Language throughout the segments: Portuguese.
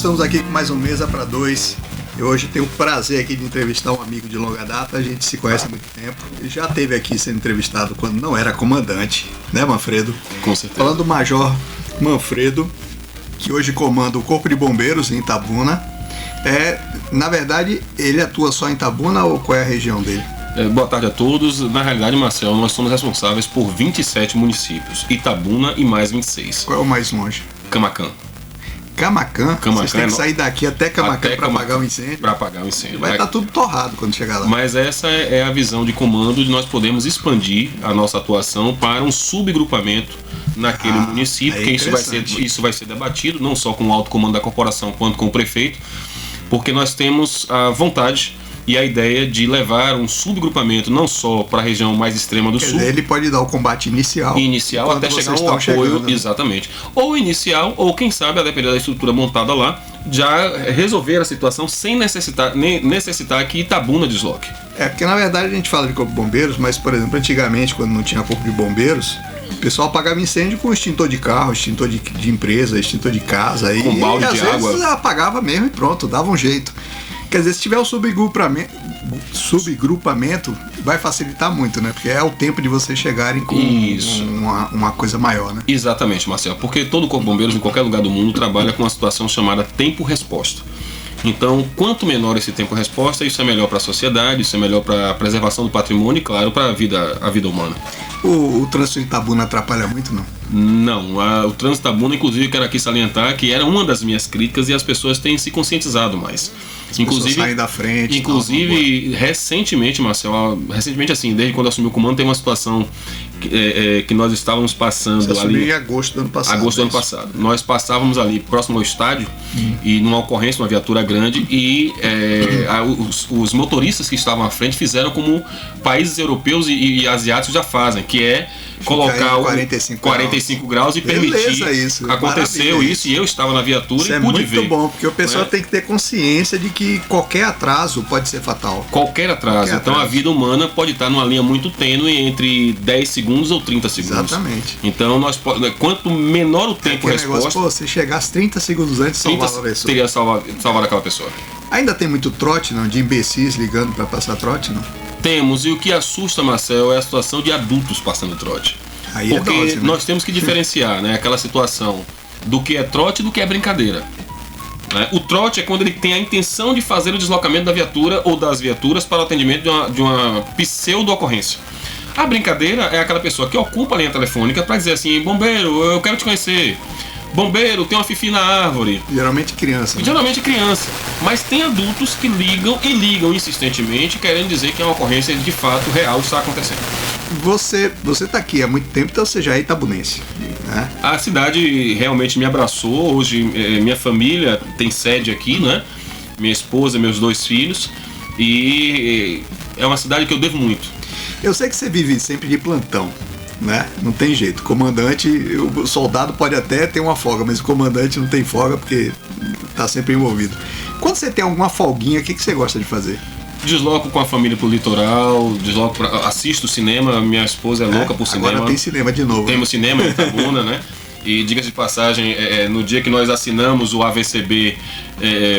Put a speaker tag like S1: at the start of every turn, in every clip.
S1: estamos aqui com mais um Mesa para Dois. E hoje tenho o prazer aqui de entrevistar um amigo de longa data. A gente se conhece há muito tempo. Ele já esteve aqui sendo entrevistado quando não era comandante, né, Manfredo?
S2: Com certeza.
S1: Falando do Major Manfredo, que hoje comanda o Corpo de Bombeiros em Itabuna. Na verdade, ele atua só em Itabuna ou qual é a região dele?
S2: Boa tarde a todos. Na realidade, Marcel, nós somos responsáveis por 27 municípios, Itabuna e mais 26.
S1: Qual é o mais longe?
S2: Camaquã.
S1: Camaquã? Vocês têm que sair daqui até Camaquã para apagar o incêndio?
S2: Para apagar o incêndio.
S1: Vai estar tudo torrado quando chegar lá.
S2: Mas essa é a visão de comando de nós podemos expandir a nossa atuação para um subgrupamento naquele município, porque isso vai ser debatido não só com o alto comando da corporação quanto com o prefeito, porque nós temos a vontade e a ideia de levar um subgrupamento não só para a região mais extrema do sul.
S1: Ele pode dar o combate inicial
S2: até chegar um apoio, exatamente. Ou inicial, ou quem sabe, a depender da estrutura montada lá, já resolver a situação sem necessitar que Itabuna desloque.
S1: Porque na verdade a gente fala de Corpo de Bombeiros, mas por exemplo, antigamente quando não tinha Corpo de Bombeiros, o pessoal apagava incêndio com extintor de carro, extintor de empresa, extintor de casa.
S2: Com balde de água.
S1: Às vezes apagava mesmo e pronto, dava um jeito. Quer dizer, se tiver o subgrupamento, vai facilitar muito, né? Porque é o tempo de vocês chegarem com uma coisa maior, né?
S2: Exatamente, Marcelo. Porque todo Corpo de Bombeiros, em qualquer lugar do mundo, trabalha com uma situação chamada tempo-resposta. Então, quanto menor esse tempo-resposta, isso é melhor para a sociedade, isso é melhor para a preservação do patrimônio e, claro, para a vida humana.
S1: O trânsito de Itabuna atrapalha muito, não?
S2: Não, o trânsito de Itabuna, inclusive, eu quero aqui salientar que era uma das minhas críticas e as pessoas têm se conscientizado mais.
S1: Inclusive saem da frente.
S2: Inclusive, recentemente, Marcelo, assim, desde quando assumi o comando, tem uma situação que nós estávamos passando. Você
S1: assumiu
S2: ali
S1: em agosto do ano passado.
S2: Agosto do ano passado. Nós passávamos ali próximo ao estádio e numa ocorrência, uma viatura grande, e os motoristas que estavam à frente fizeram como países europeus e asiáticos já fazem, que é colocar 45 graus e permitir.
S1: Isso.
S2: Aconteceu isso e eu estava na viatura
S1: isso
S2: e pude ver.
S1: É muito bom, porque o pessoal tem que ter consciência de que qualquer atraso pode ser fatal.
S2: Qualquer atraso. Então a vida humana pode estar numa linha muito tênue entre 10 segundos ou 30 segundos.
S1: Exatamente.
S2: Então quanto menor o tempo de resposta...
S1: se chegasse 30 segundos antes, salvava a pessoa.
S2: Teria salvado aquela pessoa.
S1: Ainda tem muito trote, não? De imbecis ligando para passar trote, não?
S2: Temos, e o que assusta, Marcel, é a situação de adultos passando trote. Porque nós temos que diferenciar, né, aquela situação do que é trote e do que é brincadeira. O trote é quando ele tem a intenção de fazer o deslocamento da viatura ou das viaturas para o atendimento de uma pseudo-ocorrência. A brincadeira é aquela pessoa que ocupa a linha telefônica para dizer assim: bombeiro, eu quero te conhecer. Bombeiro, tem uma fifi na árvore.
S1: Geralmente criança. Né?
S2: Geralmente criança. Mas tem adultos que ligam insistentemente, querendo dizer que é uma ocorrência de fato real está acontecendo.
S1: Você está aqui há muito tempo, então você já é itabunense, né?
S2: A cidade realmente me abraçou. Hoje minha família tem sede aqui, né? Minha esposa, meus 2 filhos. E é uma cidade que eu devo muito.
S1: Eu sei que você vive sempre de plantão, né? Não tem jeito. Comandante, o soldado pode até ter uma folga, mas o comandante não tem folga porque está sempre envolvido. Quando você tem alguma folguinha, o que você gosta de fazer?
S2: Desloco com a família pro litoral, assisto cinema, minha esposa é louca por cinema.
S1: Agora tem cinema de novo.
S2: Temos cinema em Itabuna, né? E diga-se de passagem, no dia que nós assinamos o AVCB,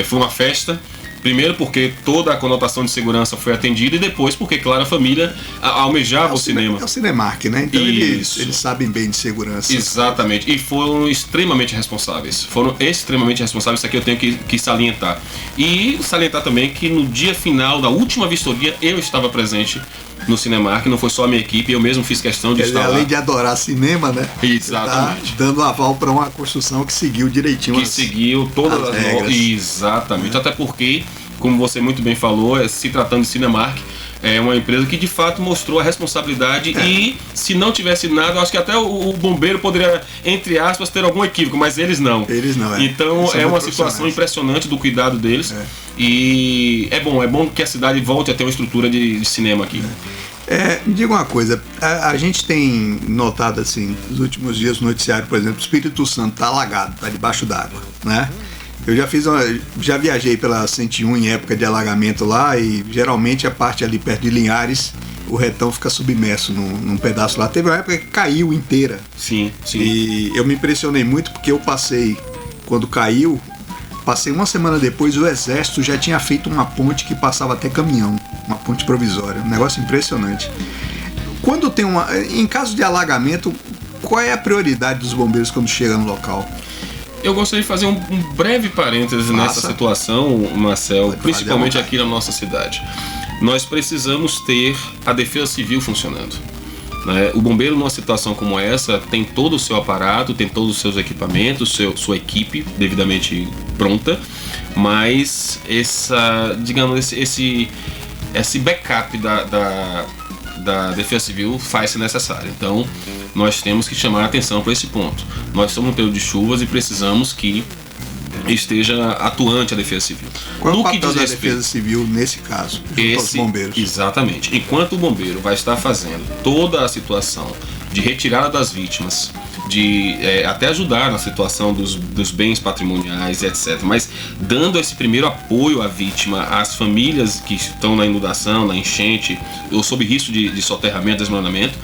S2: foi uma festa. Primeiro porque toda a conotação de segurança foi atendida e depois porque, claro, a família almejava o cinema.
S1: É o Cinemark, né? Então eles sabem bem de segurança.
S2: Exatamente. E foram extremamente responsáveis. Isso aqui eu tenho que salientar. E salientar também que no dia final da última vistoria eu estava presente no Cinemark, não foi só a minha equipe, eu mesmo fiz questão de estar lá.
S1: Além de adorar cinema, né?
S2: Exatamente.
S1: Tá dando aval para uma construção que seguiu direitinho
S2: que seguiu todas as regras. Exatamente. Até porque, como você muito bem falou, se tratando de Cinemark, é uma empresa que de fato mostrou a responsabilidade e se não tivesse nada, eu acho que até o bombeiro poderia, entre aspas, ter algum equívoco, mas eles não. Então é uma situação impressionante do cuidado deles e é bom que a cidade volte a ter uma estrutura de cinema aqui.
S1: Me diga uma coisa, a gente tem notado assim, nos últimos dias no noticiário, por exemplo, o Espírito Santo está alagado, está debaixo d'água, né? Eu já viajei pela 101 em época de alagamento lá e geralmente a parte ali perto de Linhares, o retão fica submerso num pedaço lá. Teve uma época que caiu inteira.
S2: Sim.
S1: E eu me impressionei muito porque eu passei, quando caiu, Passei uma semana depois, o exército já tinha feito uma ponte que passava até caminhão, uma ponte provisória, um negócio impressionante. Quando tem em caso de alagamento, qual é a prioridade dos bombeiros quando chegam no local?
S2: Eu gostaria de fazer um breve parêntese nessa situação, Marcel, principalmente aqui na nossa cidade. Nós precisamos ter a Defesa Civil funcionando. O bombeiro, numa situação como essa, tem todo o seu aparato, tem todos os seus equipamentos, sua equipe devidamente pronta, mas esse backup da Defesa Civil faz-se necessário. Então, nós temos que chamar a atenção para esse ponto. Nós estamos no período de chuvas e precisamos que esteja atuante a Defesa Civil.
S1: Qual é o papel da Defesa Civil nesse caso, junto aos bombeiros?
S2: Exatamente. Enquanto o bombeiro vai estar fazendo toda a situação de retirada das vítimas, de até ajudar na situação dos bens patrimoniais, etc., mas dando esse primeiro apoio à vítima, às famílias que estão na inundação, na enchente, ou sob risco de soterramento, desmoronamento,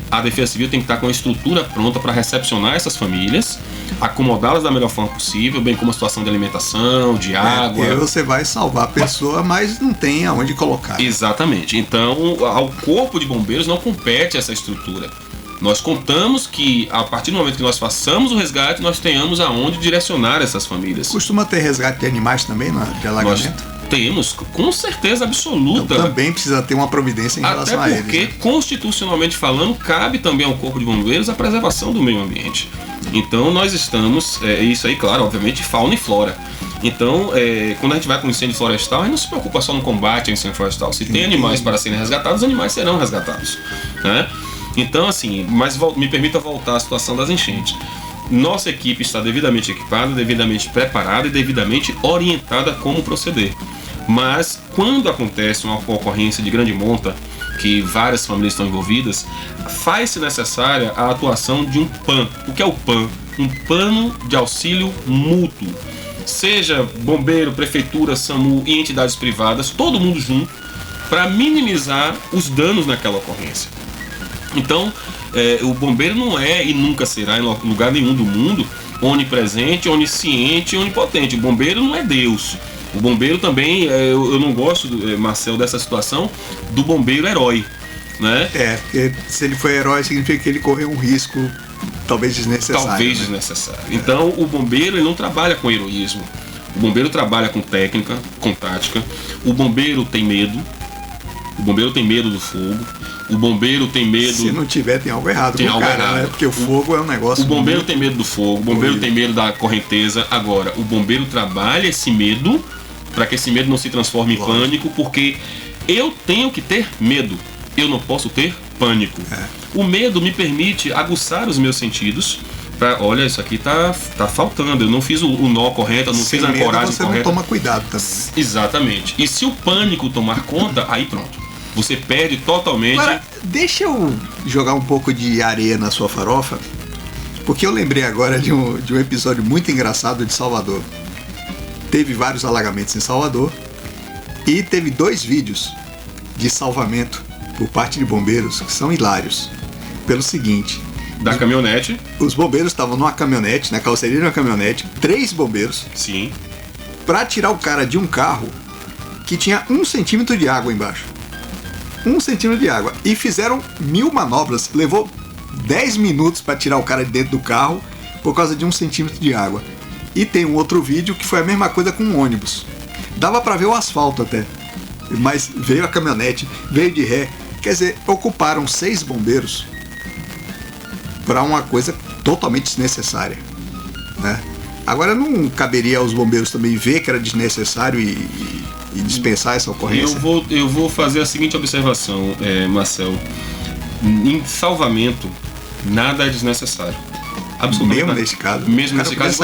S2: a Defesa Civil tem que estar com a estrutura pronta para recepcionar essas famílias, acomodá-las da melhor forma possível, bem como a situação de alimentação, de água.
S1: Porque você vai salvar a pessoa, mas não tem aonde colocar.
S2: Exatamente. Então, ao Corpo de Bombeiros não compete essa estrutura. Nós contamos que, a partir do momento que nós façamos o resgate, nós tenhamos aonde direcionar essas famílias.
S1: Costuma ter resgate de animais também, de alagamento?
S2: Temos, com certeza absoluta.
S1: Então, também precisa ter uma providência em relação a eles.
S2: Até porque, constitucionalmente falando, cabe também ao Corpo de Bombeiros a preservação do meio ambiente. Então, nós estamos, isso aí, claro, obviamente, fauna e flora. Então, quando a gente vai para um incêndio florestal, a gente não se preocupa só no combate ao incêndio florestal. Se tem animais para serem resgatados, os animais serão resgatados, né? Então, assim, mas me permita voltar à situação das enchentes. Nossa equipe está devidamente equipada, devidamente preparada e devidamente orientada a como proceder. Mas, quando acontece uma ocorrência de grande monta, que várias famílias estão envolvidas, faz-se necessária a atuação de um PAN. O que é o PAN? Um plano de auxílio mútuo. Seja bombeiro, prefeitura, SAMU e entidades privadas, todo mundo junto, para minimizar os danos naquela ocorrência. Então, o bombeiro não é e nunca será em lugar nenhum do mundo onipresente, onisciente e onipotente. O bombeiro não é Deus. O bombeiro também, eu não gosto, Marcel, dessa situação do bombeiro herói, né?
S1: Porque se ele foi herói, significa que ele correu um risco talvez desnecessário.
S2: Talvez desnecessário. Então, o bombeiro ele não trabalha com heroísmo. O bombeiro trabalha com técnica, com tática. O bombeiro tem medo. O bombeiro tem medo do fogo. O bombeiro tem medo...
S1: Se não tiver, tem algo errado com o cara, né? Porque o fogo é um negócio...
S2: O bombeiro tem medo do fogo, o bombeiro tem medo da correnteza. Agora, o bombeiro trabalha esse medo para que esse medo não se transforme em pânico, porque eu tenho que ter medo. Eu não posso ter pânico. O medo me permite aguçar os meus sentidos. Olha, isso aqui tá faltando. Eu não fiz o nó correto, eu não fiz a ancoragem
S1: você
S2: correta.
S1: Não toma cuidado também.
S2: Exatamente. E se o pânico tomar conta, aí pronto. Você perde totalmente.
S1: Agora, deixa eu jogar um pouco de areia na sua farofa, porque eu lembrei agora de um episódio muito engraçado de Salvador. Teve vários alagamentos em Salvador e teve 2 vídeos de salvamento por parte de bombeiros que são hilários. Pelo seguinte...
S2: Da caminhonete.
S1: Os bombeiros estavam numa caminhonete, na carroceria de uma caminhonete, 3 bombeiros.
S2: Sim.
S1: Para tirar o cara de um carro que tinha 1 centímetro de água embaixo. 1 centímetro de água. E fizeram 1000 manobras. Levou 10 minutos para tirar o cara de dentro do carro por causa de 1 centímetro de água. E tem um outro vídeo que foi a mesma coisa com um ônibus. Dava para ver o asfalto até. Mas veio a caminhonete, veio de ré. Quer dizer, ocuparam 6 bombeiros para uma coisa totalmente desnecessária, né? Agora não caberia aos bombeiros também ver que era desnecessário e dispensar essa ocorrência?
S2: Eu vou fazer a seguinte observação, Marcel. Em salvamento, nada é desnecessário. Absolutamente.
S1: Mesmo nesse caso?
S2: Mesmo nesse caso,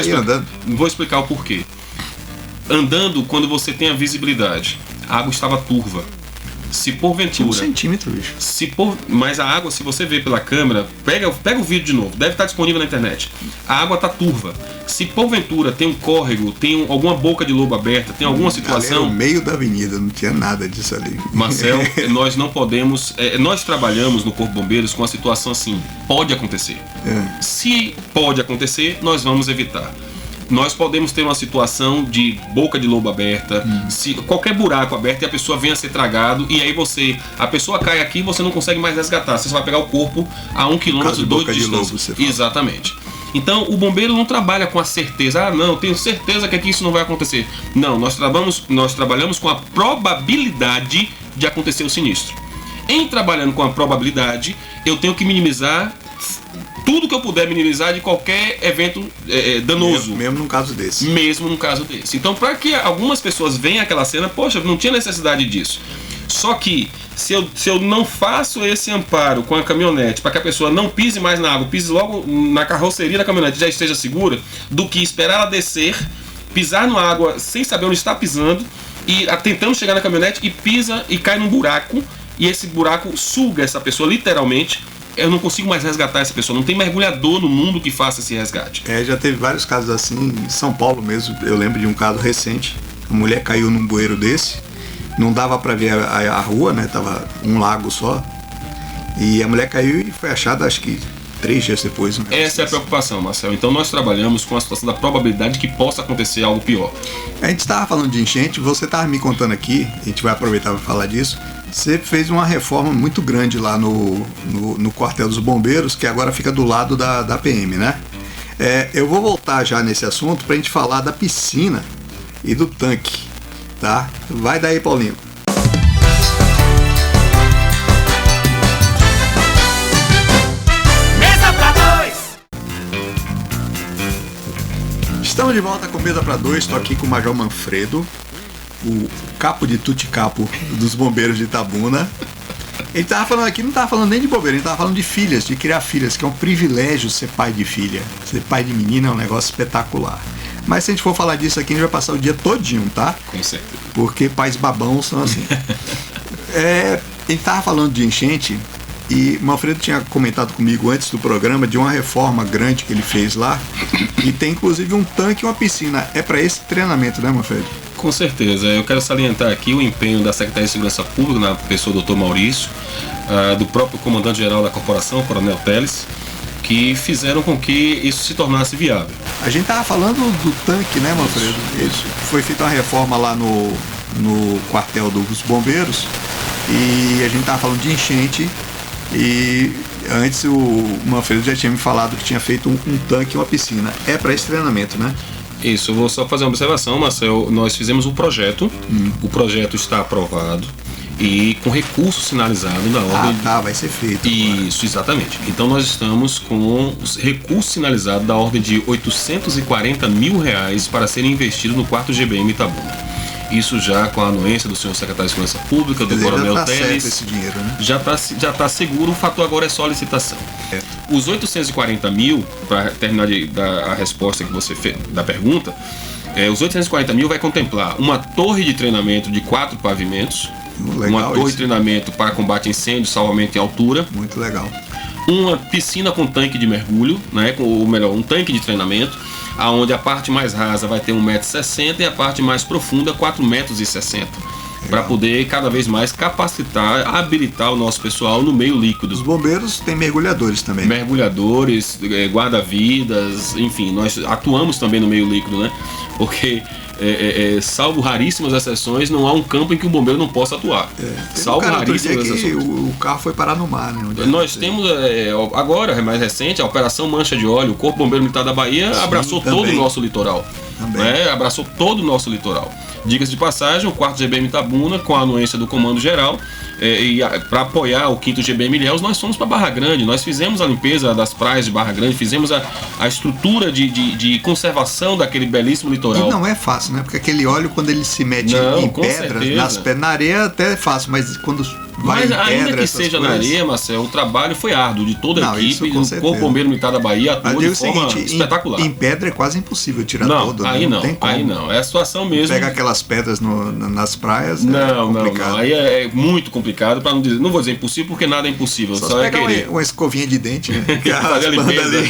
S2: vou explicar o porquê. Andando, quando você tem a visibilidade, a água estava turva. Se porventura...
S1: 1 centímetro, bicho.
S2: Mas a água, se você ver pela câmera, pega o vídeo de novo, deve estar disponível na internet. A água está turva. Se porventura tem um córrego, tem alguma boca de lobo aberta, tem alguma situação...
S1: Ali era o meio da avenida, não tinha nada disso ali.
S2: Marcel, nós não podemos... nós trabalhamos no Corpo de Bombeiros com a situação assim, pode acontecer. Se pode acontecer, nós vamos evitar. Nós podemos ter uma situação de boca de lobo aberta, se qualquer buraco aberto e a pessoa venha a ser tragado, e aí a pessoa cai aqui e você não consegue mais resgatar. Você vai pegar o corpo a 1 quilômetro, 2 de distância. Exatamente. Então o bombeiro não trabalha com a certeza, não, tenho certeza que aqui isso não vai acontecer. Não, nós trabalhamos com a probabilidade de acontecer o sinistro. Em trabalhando com a probabilidade, eu tenho que minimizar tudo que eu puder minimizar de qualquer evento danoso.
S1: Mesmo num caso desse.
S2: Mesmo num caso desse. Então, para que algumas pessoas vejam aquela cena, poxa, não tinha necessidade disso. Só que, se eu não faço esse amparo com a caminhonete para que a pessoa não pise mais na água, pise logo na carroceria da caminhonete, já esteja segura, do que esperar ela descer, pisar na água sem saber onde está pisando, e tentando chegar na caminhonete e pisa e cai num buraco, e esse buraco suga essa pessoa literalmente, eu não consigo mais resgatar essa pessoa. Não tem mergulhador no mundo que faça esse resgate.
S1: Já teve vários casos assim, em São Paulo mesmo. Eu lembro de um caso recente. A mulher caiu num bueiro desse, não dava para ver a rua, né? Tava um lago só. E a mulher caiu e foi achada, acho que 3 dias depois.
S2: Essa é a preocupação, Marcel. Então nós trabalhamos com a situação da probabilidade de que possa acontecer algo pior.
S1: A gente estava falando de enchente, você estava me contando aqui, a gente vai aproveitar para falar disso. Você fez uma reforma muito grande lá no quartel dos bombeiros, que agora fica do lado da PM, né? Eu vou voltar já nesse assunto para a gente falar da piscina e do tanque, tá? Vai daí, Paulinho.
S3: Mesa pra 2!
S1: Estamos de volta com Mesa pra 2, estou aqui com o Major Manfredo, o capo de tuticapo dos bombeiros de Itabuna. Ele tava falando aqui, não tava falando nem de bombeiro, ele tava falando de filhas, de criar filhas, que é um privilégio ser pai de filha. Ser pai de menina é um negócio espetacular. Mas se a gente for falar disso aqui, a gente vai passar o dia todinho, tá?
S2: Com certeza.
S1: Porque pais babãos são assim. Ele tava falando de enchente, e o Manfredo tinha comentado comigo antes do programa de uma reforma grande que ele fez lá, e tem inclusive um tanque e uma piscina. É para esse treinamento, né, Manfredo?
S2: Com certeza. Eu quero salientar aqui o empenho da Secretaria de Segurança Pública, na pessoa do Dr. Maurício, do próprio comandante-geral da corporação, Coronel Teles, que fizeram com que isso se tornasse viável.
S1: A gente estava falando do tanque, né, Manfredo? Isso. Foi feita uma reforma lá no quartel dos bombeiros, e a gente estava falando de enchente, e antes o Manfredo já tinha me falado que tinha feito um tanque e uma piscina. É para esse treinamento, né?
S2: Isso, eu vou só fazer uma observação, Marcel. Nós fizemos um projeto, o projeto está aprovado e com recurso sinalizado na ordem...
S1: vai ser feito.
S2: Isso, exatamente. Então nós estamos com recurso sinalizado da ordem de R$840 mil para serem investidos no 4º GBM Itabuna. Isso já com a anuência do senhor secretário de Segurança Pública, do Coronel Teles.
S1: Esse dinheiro, né?
S2: Já tá seguro, o fator agora é só licitação. Os 840 mil, para terminar a resposta que você fez da pergunta, os 840 mil vai contemplar uma torre de treinamento de 4 pavimentos, uma torre de treinamento para combate a incêndio, salvamento em altura.
S1: Muito legal.
S2: Uma piscina com tanque de mergulho, né, ou melhor, um tanque de treinamento, onde a parte mais rasa vai ter 1,60 m e a parte mais profunda 4,60 m, para poder cada vez mais capacitar, habilitar o nosso pessoal no meio líquido.
S1: Os bombeiros têm mergulhadores também.
S2: Mergulhadores, guarda-vidas, enfim, nós atuamos também no meio líquido, né? Porque salvo raríssimas exceções, não há um campo em que o bombeiro não possa atuar. Salvo raríssimas exceções.
S1: O carro foi parar no mar, né?
S2: Nós temos agora, mais recente, a Operação Mancha de Óleo. O Corpo Bombeiro Militar da Bahia abraçou todo o nosso litoral. Abraçou todo o nosso litoral. Diga-se de passagem, o 4º GBM Itabuna, com a anuência do Comando Geral, e para apoiar o 5º GBM Ilhéus, nós fomos para Barra Grande. Nós fizemos a limpeza das praias de Barra Grande, fizemos a estrutura de conservação daquele belíssimo litoral.
S1: E não é fácil, né? Porque aquele óleo, quando ele se mete em pedras, na areia até é fácil, mas quando vai em pedra...
S2: Mas ainda que seja na areia, Marcel, o trabalho foi árduo de toda a equipe, do Corpo Bombeiro Militar da Bahia atuou de forma espetacular.
S1: Em pedra é quase impossível tirar todo, né?
S2: Aí não, é a situação mesmo.
S1: Pega aquelas pedras nas praias,
S2: não, aí é muito complicado, para não dizer, não vou dizer impossível, porque nada é impossível, só é querer.
S1: Uma escovinha de dente, né?
S2: Fazer a limpeza.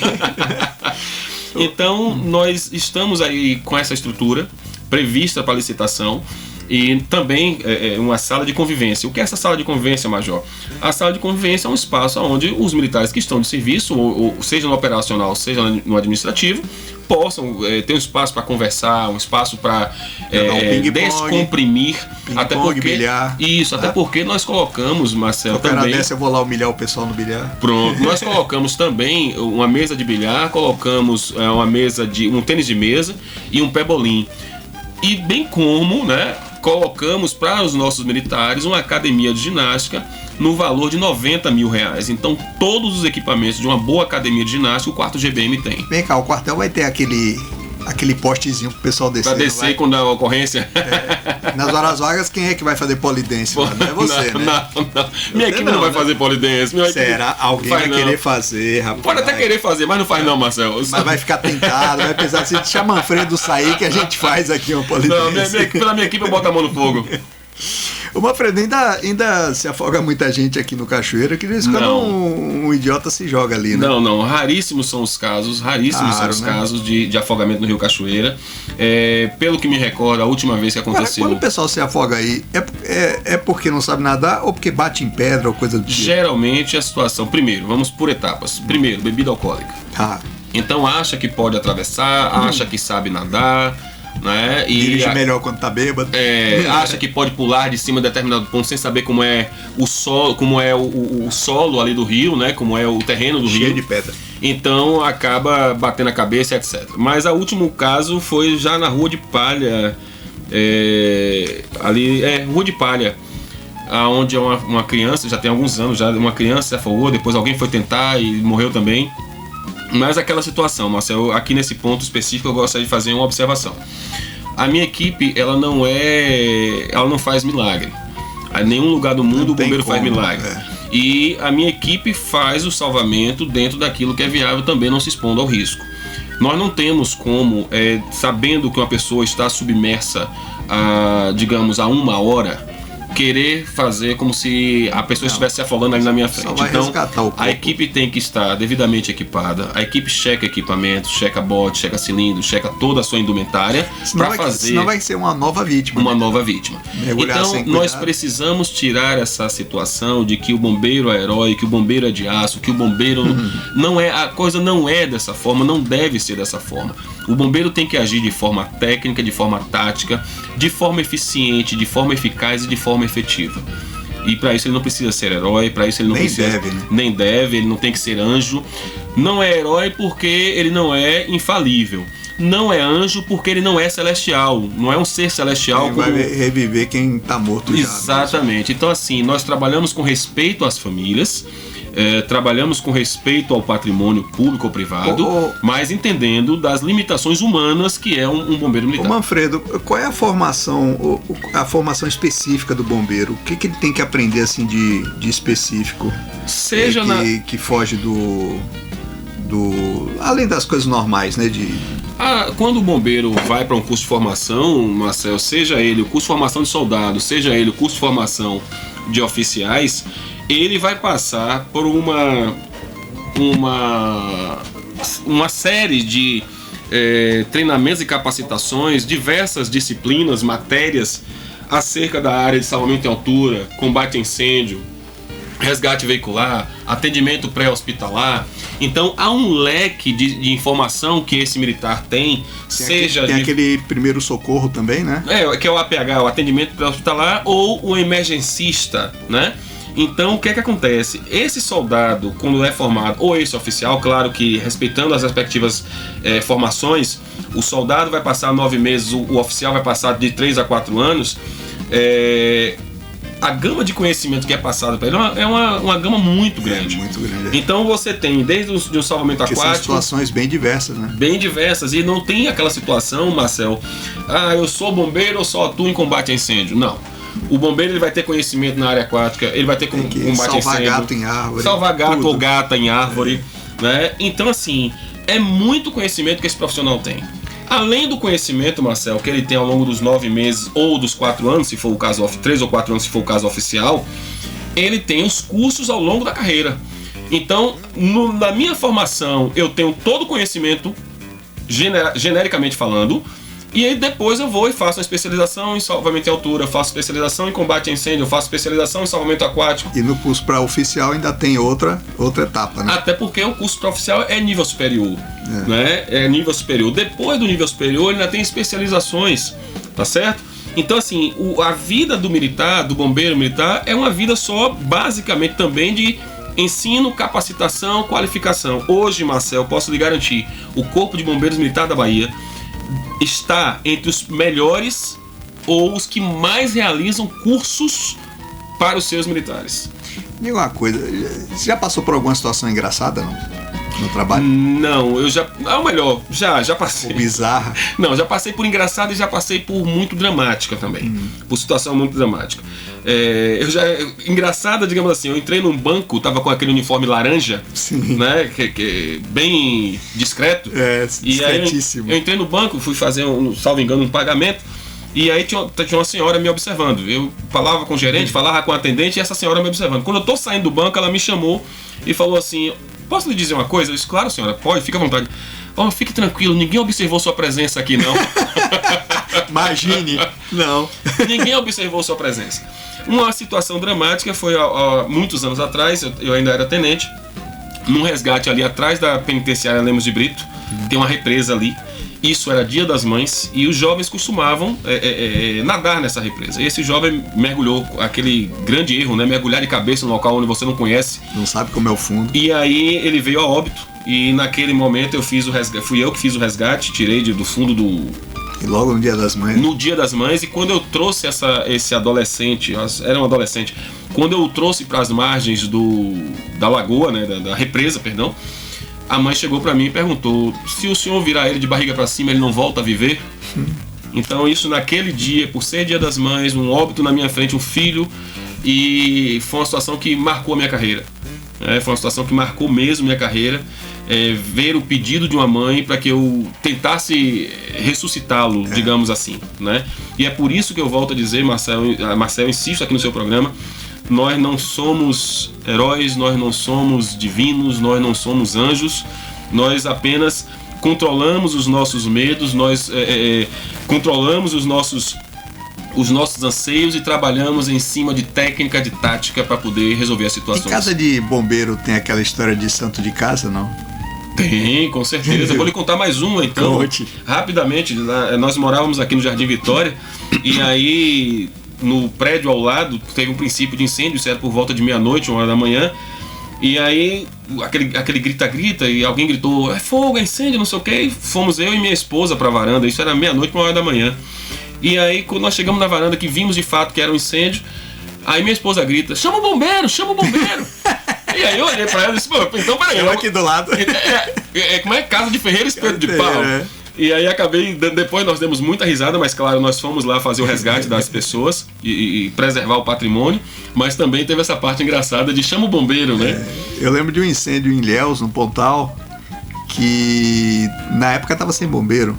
S2: Então, nós estamos aí com essa estrutura prevista para licitação. E também uma sala de convivência. O que é essa sala de convivência, Major? A sala de convivência é um espaço onde os militares que estão de serviço, ou seja no operacional, seja no administrativo, possam ter um espaço para conversar, um espaço para descomprimir, até porque nós colocamos, Marcelo, também...
S1: eu vou lá humilhar o pessoal no bilhar.
S2: Pronto, nós colocamos também uma mesa de bilhar, colocamos um tênis de mesa e um pebolim. E bem como, né, colocamos para os nossos militares uma academia de ginástica no valor de R$90 mil. Então, todos os equipamentos de uma boa academia de ginástica, o 4 GBM tem.
S1: Vem cá, o quartel vai ter aquele postezinho pro pessoal descer.
S2: Pra descer quando dá ocorrência.
S1: Nas horas vagas, quem é que vai fazer polidense? Não é você,
S2: não,
S1: né?
S2: Não. Minha equipe não vai fazer polidense.
S1: Será? Alguém vai querer fazer, rapaz?
S2: Pode até querer fazer, mas não faz não, Marcelo.
S1: Mas vai ficar tentado, vai pensar assim, deixa Manfredo sair que a gente faz aqui uma polidense.
S2: Não, pela minha equipe eu boto a mão no fogo.
S1: O Manfredo, ainda se afoga muita gente aqui no Cachoeira, que de vez em quando um idiota se joga ali, né?
S2: Não, raríssimos são os casos, casos de afogamento no Rio Cachoeira. Pelo que me recordo, a última vez que aconteceu...
S1: Quando o pessoal se afoga aí, é porque não sabe nadar ou porque bate em pedra ou coisa do tipo?
S2: Geralmente a situação... Primeiro, vamos por etapas. Primeiro, bebida alcoólica. Então acha que pode atravessar, acha que sabe nadar... Né?
S1: Dirige melhor quando tá bêbado.
S2: Acha que pode pular de cima de determinado ponto sem saber como é o solo, o solo ali do rio, né? Como é o terreno do rio.
S1: Cheio de pedra.
S2: Então acaba batendo a cabeça, etc. Mas o último caso foi já na Rua de Palha, Rua de Palha, onde uma criança, já tem alguns anos, uma criança se afogou, depois alguém foi tentar e morreu também. Mas aquela situação, Marcelo, aqui nesse ponto específico eu gostaria de fazer uma observação. A minha equipe, ela não faz milagre. Em nenhum lugar do mundo o bombeiro faz milagre. E a minha equipe faz o salvamento dentro daquilo que é viável, também não se expondo ao risco. Nós não temos como, sabendo que uma pessoa está submersa digamos, a 1 hora, querer fazer como se a pessoa estivesse se afogando ali na minha frente. Então, a equipe tem que estar devidamente equipada. A equipe checa equipamento, checa bote, checa cilindro, checa toda a sua indumentária para fazer.
S1: Senão vai ser uma nova vítima.
S2: Nova vítima. Então, nós precisamos tirar essa situação de que o bombeiro é herói, que o bombeiro é de aço, que o bombeiro não é. A coisa não é dessa forma, não deve ser dessa forma. O bombeiro tem que agir de forma técnica, de forma tática, de forma eficiente, de forma eficaz e de forma efetiva. E para isso ele não precisa ser herói, para isso ele não nem deve, ele não tem que ser anjo. Não é herói porque ele não é infalível. Não é anjo porque ele não é celestial, não é um ser celestial.
S1: Vai reviver quem está morto já.
S2: Exatamente. Então assim, nós trabalhamos com respeito às famílias, trabalhamos com respeito ao patrimônio público ou privado, mas entendendo das limitações humanas que é um bombeiro militar.
S1: Manfredo, qual é a formação específica do bombeiro? O que ele tem que aprender assim de específico?
S2: Seja
S1: que foge do além das coisas normais, né?
S2: Quando o bombeiro vai para um curso de formação, Marcelo, seja ele o curso de formação de soldados, seja ele o curso de formação de oficiais, ele vai passar por uma série de treinamentos e capacitações, diversas disciplinas, matérias acerca da área de salvamento em altura, combate a incêndio, resgate veicular, atendimento pré-hospitalar. Então há um leque de informação que esse militar tem
S1: aquele primeiro socorro também, né?
S2: Que é o APH, o atendimento pré-hospitalar, ou o emergencista, né? Então o que é que acontece? Esse soldado, quando é formado, ou esse oficial, claro que respeitando as respectivas formações, o soldado vai passar 9 meses, o oficial vai passar de 3 a 4 anos. A gama de conhecimento que é passada para ele é uma gama muito grande.
S1: Muito grande.
S2: Então você tem desde um salvamento aquático. São
S1: situações bem diversas, né?
S2: Bem diversas. E não tem aquela situação, Marcel, eu sou bombeiro, eu só atuo em combate a incêndio. Não. O bombeiro ele vai ter conhecimento na área aquática, ele vai ter combate a incêndio.
S1: Salvar gato em árvore.
S2: Salvar gato ou gata em árvore. Né? Então, assim, é muito conhecimento que esse profissional tem. Além do conhecimento, Marcel, que ele tem ao longo dos 9 meses ou dos 4 anos, se for o caso 3 ou 4 anos, se for o caso oficial, ele tem os cursos ao longo da carreira. Então, na minha formação, eu tenho todo o conhecimento, genericamente falando, E aí depois eu vou e faço uma especialização em salvamento em altura, faço especialização em combate a incêndio, faço especialização em salvamento aquático.
S1: E no curso para oficial ainda tem outra etapa, né?
S2: Até porque o curso para oficial é nível superior, né? É nível superior. Depois do nível superior ele ainda tem especializações, tá certo? Então assim, a vida do militar, do bombeiro militar, é uma vida só, basicamente também de ensino, capacitação, qualificação. Hoje, Marcel, posso lhe garantir, o Corpo de Bombeiros Militar da Bahia está entre os melhores ou os que mais realizam cursos para os seus militares.
S1: Diga uma coisa, você já passou por alguma situação engraçada, não? No trabalho?
S2: Não, eu já... Ou melhor, já passei.
S1: Ou bizarra?
S2: Não, já passei por engraçada e já passei por muito dramática também. Por situação muito dramática. Engraçada, digamos assim, eu entrei num banco, tava com aquele uniforme laranja,
S1: sim,
S2: né? Que bem discreto.
S1: Discretíssimo.
S2: E aí eu entrei no banco, fui fazer, salvo engano, um pagamento. E aí tinha uma senhora me observando. Eu falava com o gerente, falava com o atendente e essa senhora me observando. Quando eu tô saindo do banco, ela me chamou e falou assim: posso lhe dizer uma coisa? Eu disse, claro, senhora, pode, fica à vontade. Oh, fique tranquilo, ninguém observou sua presença aqui, não.
S1: Imagine, não.
S2: Ninguém observou sua presença. Uma situação dramática foi há muitos anos atrás, eu ainda era tenente, num resgate ali atrás da penitenciária Lemos de Brito, tem uma represa ali. Isso era Dia das Mães e os jovens costumavam nadar nessa represa. E esse jovem mergulhou, aquele grande erro, né? Mergulhar de cabeça num local onde você não conhece.
S1: Não sabe como é o fundo.
S2: E aí ele veio a óbito e naquele momento eu fiz o resgate, fui eu que fiz o resgate, tirei do fundo do...
S1: E logo no Dia das Mães?
S2: No Dia das Mães, e quando eu trouxe esse adolescente, era um adolescente, quando eu o trouxe para as margens da lagoa, né? Da represa, perdão, a mãe chegou para mim e perguntou: se o senhor virar ele de barriga para cima, ele não volta a viver? Então isso naquele dia, por ser Dia das Mães, um óbito na minha frente, um filho, e foi uma situação que marcou a minha carreira. Foi uma situação que marcou mesmo minha carreira. Ver o pedido de uma mãe para que eu tentasse ressuscitá-lo, digamos assim, né? E é por isso que eu volto a dizer, Marcel, insisto aqui no seu programa, nós não somos heróis, nós não somos divinos, nós não somos anjos, nós apenas controlamos os nossos medos, nós controlamos os nossos anseios e trabalhamos em cima de técnica, de tática para poder resolver as situações.
S1: Em casa de bombeiro tem aquela história de santo de casa, não?
S2: Tem, com certeza. Vou lhe contar mais uma então.
S1: Conte.
S2: Rapidamente, nós morávamos aqui no Jardim Vitória e aí no prédio ao lado teve um princípio de incêndio, isso era por volta de meia-noite, 1h da manhã. E aí aquele grita-grita e alguém gritou: é fogo, é incêndio, não sei o que. Fomos eu e minha esposa pra varanda, isso era meia-noite, 1h da manhã. E aí quando nós chegamos na varanda, que vimos de fato que era um incêndio, aí minha esposa grita: chama o bombeiro, chama o bombeiro. E aí eu olhei pra ela e disse: pô, então peraí.
S1: Eu aqui do lado.
S2: Como é? Casa de ferreiro, espeto de pau. E aí depois nós demos muita risada, mas claro, nós fomos lá fazer o resgate das pessoas e preservar o patrimônio, mas também teve essa parte engraçada de chama o bombeiro, né?
S1: Eu lembro de um incêndio em Ilhéus, no Pontal, que na época estava sem bombeiro.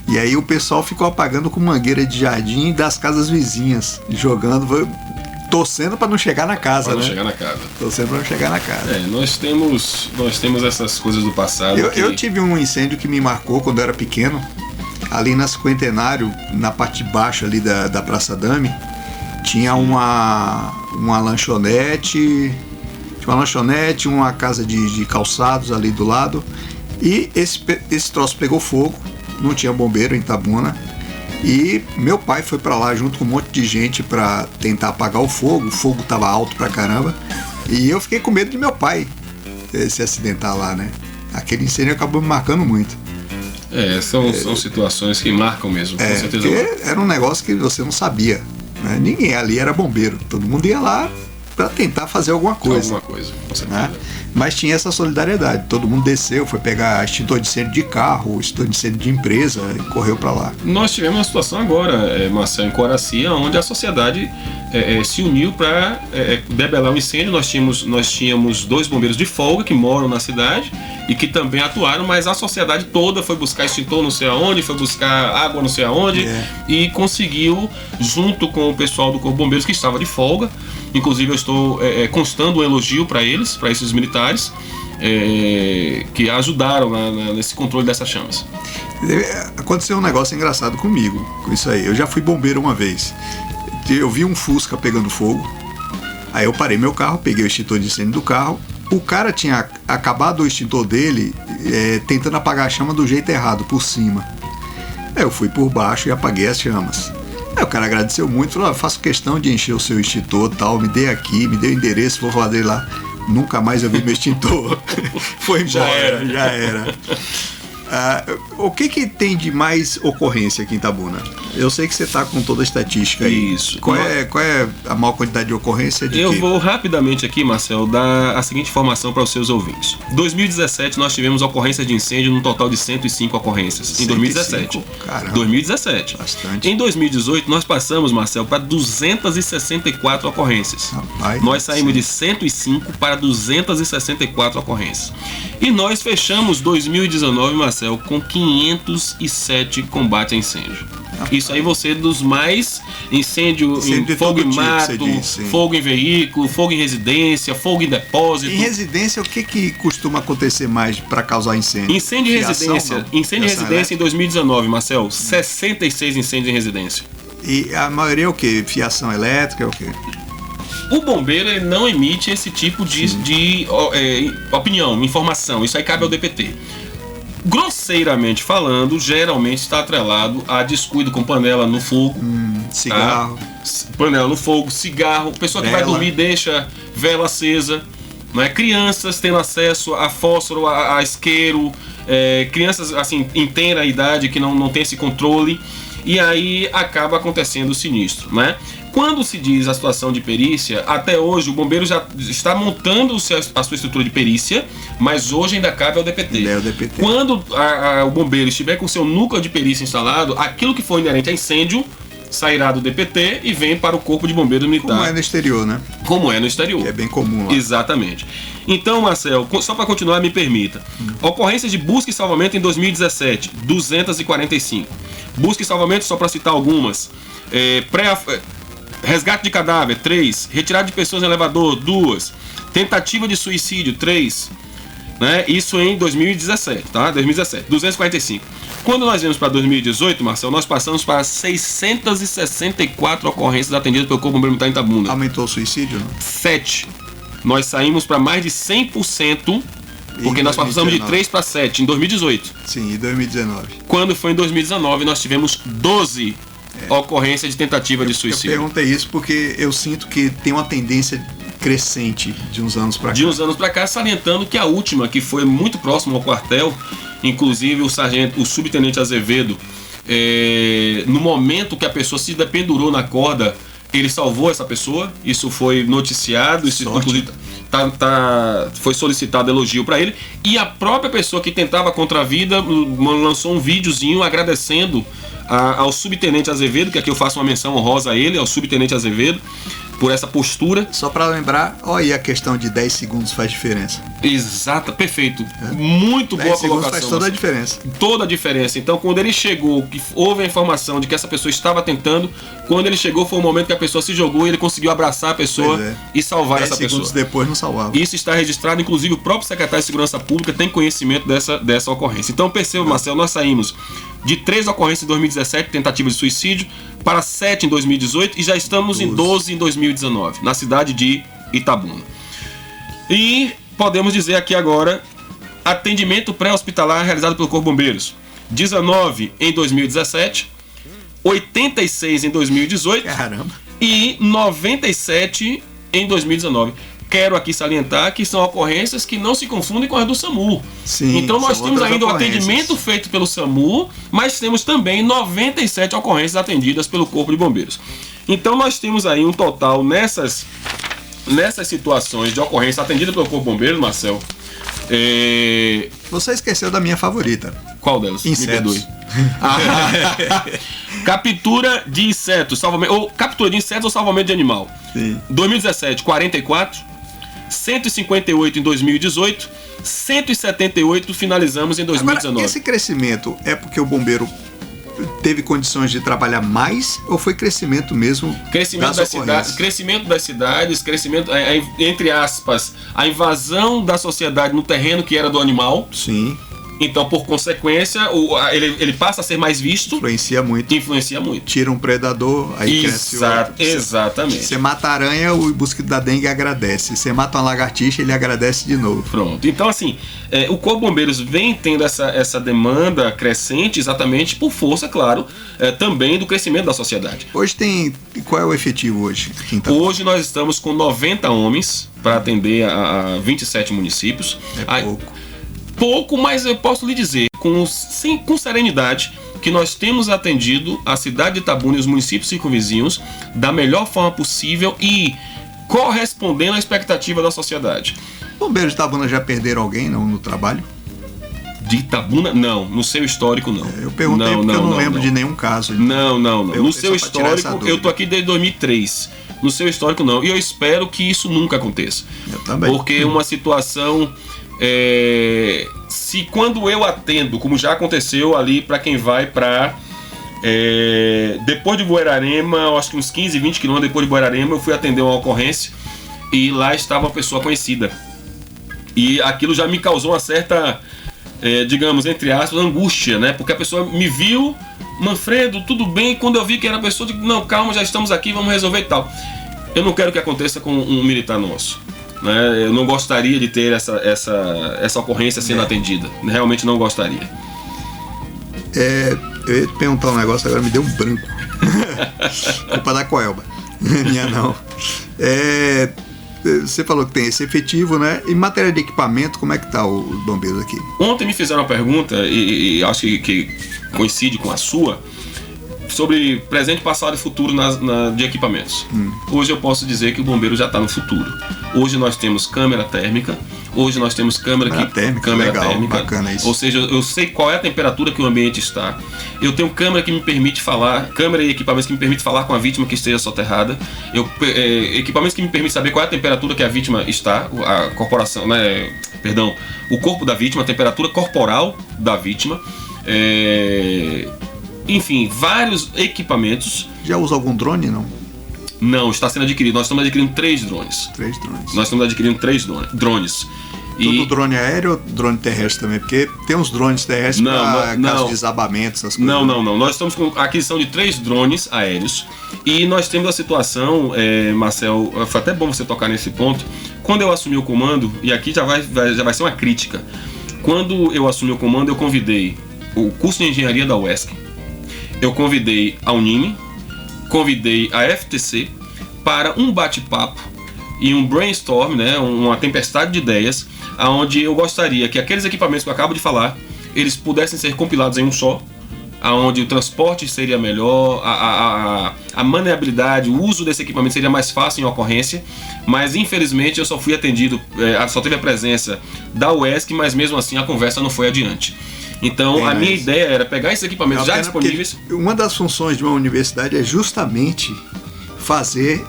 S1: E aí o pessoal ficou apagando com mangueira de jardim das casas vizinhas, jogando, torcendo para não chegar na casa,
S2: pra não
S1: né?
S2: chegar na casa.
S1: Torcendo para não chegar na casa.
S2: Nós temos essas coisas do passado.
S1: Eu tive um incêndio que me marcou quando eu era pequeno, ali na Cinquentenário, na parte de baixo ali da Praça Dame, tinha uma lanchonete, uma casa de calçados ali do lado, e esse troço pegou fogo, não tinha bombeiro em Itabuna. E meu pai foi pra lá junto com um monte de gente pra tentar apagar o fogo tava alto pra caramba, e eu fiquei com medo de meu pai se acidentar lá, né? Aquele incêndio acabou me marcando muito.
S2: São situações que marcam mesmo, com certeza.
S1: Porque era um negócio que você não sabia, né? Ninguém ali era bombeiro, todo mundo ia lá pra tentar fazer alguma coisa.
S2: Com certeza.
S1: Né? Mas tinha essa solidariedade, todo mundo desceu, foi pegar extintor de incêndio de carro, extintor de incêndio de empresa e correu para lá.
S2: Nós tivemos uma situação agora, Marcel, em Coraci, onde a sociedade se uniu para debelar o incêndio. Nós tínhamos 2 bombeiros de folga que moram na cidade e que também atuaram, mas a sociedade toda foi buscar extintor não sei aonde, foi buscar água não sei aonde, e conseguiu, junto com o pessoal do Corpo de Bombeiros que estava de folga. Inclusive eu estou constando um elogio para eles, para esses militares que ajudaram nesse controle dessas chamas.
S1: Aconteceu um negócio engraçado comigo, com isso aí. Eu já fui bombeiro uma vez. Eu vi um Fusca pegando fogo. Aí eu parei meu carro, peguei o extintor de incêndio do carro. O cara tinha acabado o extintor dele tentando apagar a chama do jeito errado, por cima. Aí eu fui por baixo e apaguei as chamas. Aí o cara agradeceu muito, falou: faço questão de encher o seu extintor, tal, me dê aqui, me dê o endereço, vou fazer lá. Nunca mais eu vi meu extintor. Foi embora, já era. O que tem de mais ocorrência aqui em Itabuna? Eu sei que você está com toda a estatística aí.
S2: Isso.
S1: Qual é a maior quantidade de ocorrência?
S2: Eu vou rapidamente aqui, Marcel, dar a seguinte informação para os seus ouvintes. Em 2017, nós tivemos ocorrências de incêndio num total de 105 ocorrências. 105? Em 2017.
S1: Caramba.
S2: 2017.
S1: Bastante.
S2: Em 2018, nós passamos, Marcel, para 264 ocorrências.
S1: Rapaz,
S2: nós saímos de 105 para 264 ocorrências. E nós fechamos 2019, Marcel, com 507 combates a incêndio. Isso aí você dos mais incêndio em fogo em mato, fogo em veículo, fogo em residência, fogo em depósito.
S1: Em residência, o que costuma acontecer mais para causar incêndio?
S2: Incêndio em residência. Incêndio em residência em 2019, Marcel, 66 incêndios em residência.
S1: E a maioria é o quê? Fiação elétrica, é o quê?
S2: O bombeiro ele não emite esse tipo de opinião, informação. Isso aí cabe ao DPT. Grosseiramente falando, geralmente está atrelado a descuido com panela no fogo,
S1: cigarro,
S2: panela no fogo, cigarro, pessoa que vai dormir deixa vela acesa, né? Crianças tendo acesso a fósforo, a isqueiro, crianças assim em tenra idade que não tem esse controle, e aí acaba acontecendo o sinistro, né? Quando se diz a situação de perícia, até hoje o bombeiro já está montando a sua estrutura de perícia, mas hoje ainda cabe ao DPT.
S1: É o DPT.
S2: Quando o bombeiro estiver com o seu núcleo de perícia instalado, aquilo que for inerente a incêndio sairá do DPT e vem para o Corpo de Bombeiro Militar.
S1: Como é no exterior, né?
S2: Como é no exterior.
S1: Que é bem comum lá.
S2: Exatamente. Então, Marcel, só para continuar, me permita. Ocorrências de busca e salvamento em 2017, 245. Busca e salvamento, só para citar algumas. Resgate de cadáver, 3. Retirada de pessoas em elevador, 2. Tentativa de suicídio, 3. Né? Isso em 2017, tá? 2017, 245. Quando nós vimos para 2018, Marcel, nós passamos para 664 ocorrências atendidas pelo Corpo Bombeiro Militar em Itabuna.
S1: Aumentou o suicídio, não?
S2: 7. Nós saímos para mais de 100%, porque nós passamos de 3 para 7 em 2018.
S1: Sim, em 2019.
S2: Quando foi em 2019, nós tivemos 12 ocorrência de tentativa de suicídio.
S1: Eu perguntei isso porque eu sinto que tem uma tendência crescente de uns anos para cá.
S2: De uns anos para cá, salientando que a última, que foi muito próximo ao quartel, inclusive o subtenente Azevedo, no momento que a pessoa se dependurou na corda, ele salvou essa pessoa. Isso foi noticiado, isso inclusive foi solicitado elogio para ele. E a própria pessoa que tentava contra a vida lançou um videozinho agradecendo ao subtenente Azevedo, que aqui eu faço uma menção honrosa a ele, ao subtenente Azevedo, por essa postura.
S1: Só para lembrar, olha aí a questão de 10 segundos faz diferença.
S2: Exato, perfeito. Muito boa colocação.
S1: Faz toda a diferença.
S2: Toda a diferença. Então, quando ele chegou, que houve a informação de que essa pessoa estava tentando, quando ele chegou foi o momento que a pessoa se jogou e ele conseguiu abraçar a pessoa e salvar essa pessoa.
S1: 10 segundos depois não salvava.
S2: Isso está registrado, inclusive o próprio secretário de Segurança Pública tem conhecimento dessa ocorrência. Então, perceba, Marcelo, nós saímos de 3 ocorrências em 2017, tentativa de suicídio, para 7 em 2018 e já estamos em 12 em 2019, na cidade de Itabuna. E podemos dizer aqui agora, atendimento pré-hospitalar realizado pelo Corpo de Bombeiros, 19 em 2017, 86 em 2018
S1: Caramba.
S2: E 97 em 2019. Quero aqui salientar que são ocorrências que não se confundem com as do SAMU.
S1: Sim,
S2: então nós temos ainda o atendimento feito pelo SAMU, mas temos também 97 ocorrências atendidas pelo Corpo de Bombeiros. Então nós temos aí um total nessas situações de ocorrência atendida pelo Corpo de Bombeiros, Marcel.
S1: Você esqueceu da minha favorita.
S2: Qual delas?
S1: Insetos.
S2: Captura de insetos, salvamento, ou captura de insetos ou salvamento de animal.
S1: Sim.
S2: 2017, 44. 158 em 2018, 178 finalizamos em 2019.
S1: Agora, esse crescimento é porque o bombeiro teve condições de trabalhar mais ou foi crescimento mesmo?
S2: Crescimento das cidades, crescimento, entre aspas, a invasão da sociedade no terreno que era do animal.
S1: Sim.
S2: Então, por consequência, ele passa a ser mais visto.
S1: Influencia muito. Tira um predador, aí cresce o outro.
S2: Exatamente.
S1: Você mata a aranha, o mosquito da dengue agradece. Você mata uma lagartixa, ele agradece de novo.
S2: Pronto. Então, assim, o Corpo de Bombeiros vem tendo essa demanda crescente exatamente por força, claro, também do crescimento da sociedade.
S1: Hoje qual é o efetivo hoje?
S2: Hoje nós estamos com 90 homens para atender a 27 municípios. Pouco, mas eu posso lhe dizer, com serenidade, que nós temos atendido a cidade de Itabuna e os municípios circunvizinhos da melhor forma possível e correspondendo à expectativa da sociedade.
S1: Bombeiros de Itabuna já perderam alguém no trabalho?
S2: De Itabuna? Não. No seu histórico, não.
S1: Eu perguntei porque eu não lembro de nenhum caso.
S2: Não. No seu histórico, eu tô aqui desde 2003. No seu histórico, não. E eu espero que isso nunca aconteça.
S1: Eu também.
S2: Porque uma situação... se quando eu atendo, como já aconteceu ali para quem vai para depois de Buerarema, eu acho que uns 15, 20 quilômetros depois de Buerarema, eu fui atender uma ocorrência e lá estava uma pessoa conhecida. E aquilo já me causou uma certa, digamos, entre aspas, angústia, né? Porque a pessoa me viu, Manfredo, tudo bem, e quando eu vi que era a pessoa, eu digo, não, calma, já estamos aqui, vamos resolver e tal. Eu não quero que aconteça com um militar nosso. Né? Eu não gostaria de ter essa ocorrência sendo atendida. Realmente não gostaria.
S1: Eu ia te perguntar um negócio, agora me deu um branco. Culpa da Coelba. Minha não. Você falou que tem esse efetivo, né? Em matéria de equipamento, como é que tá os bombeiros aqui?
S2: Ontem me fizeram uma pergunta, e acho que coincide com a sua, sobre presente, passado e futuro de equipamentos. Hoje eu posso dizer que o bombeiro já está no futuro. Hoje nós temos câmera térmica, hoje nós temos câmera térmica,
S1: bacana isso.
S2: Ou seja, eu sei qual é a temperatura que o ambiente está. Eu tenho câmera que me permite falar, câmera e equipamentos que me permitem falar com a vítima que esteja soterrada. Equipamentos que me permitem saber qual é a temperatura que a vítima está, a corporação, né? Perdão, o corpo da vítima, a temperatura corporal da vítima. Enfim, vários equipamentos.
S1: Já usa algum drone, não?
S2: Não, está sendo adquirido. Nós estamos adquirindo 3 drones.
S1: 3 drones.
S2: Nós estamos adquirindo 3 drones.
S1: Tudo drone aéreo ou drone terrestre também? Porque tem uns drones terrestres para caso de desabamento, essas coisas.
S2: Não. Nós estamos com a aquisição de 3 drones aéreos. E nós temos a situação, Marcel, foi até bom você tocar nesse ponto. Quando eu assumi o comando, e aqui já vai ser uma crítica. Quando eu assumi o comando, eu convidei o curso de engenharia da UESC, eu convidei a Unime, convidei a FTC para um bate-papo e um brainstorm, né, uma tempestade de ideias, onde eu gostaria que aqueles equipamentos que eu acabo de falar, eles pudessem ser compilados em um só, onde o transporte seria melhor, a maneabilidade, o uso desse equipamento seria mais fácil em ocorrência, mas infelizmente eu só fui atendido, só teve a presença da UESC, mas mesmo assim a conversa não foi adiante. Então, a minha ideia era pegar esses equipamentos já disponíveis.
S1: Uma das funções de uma universidade é justamente fazer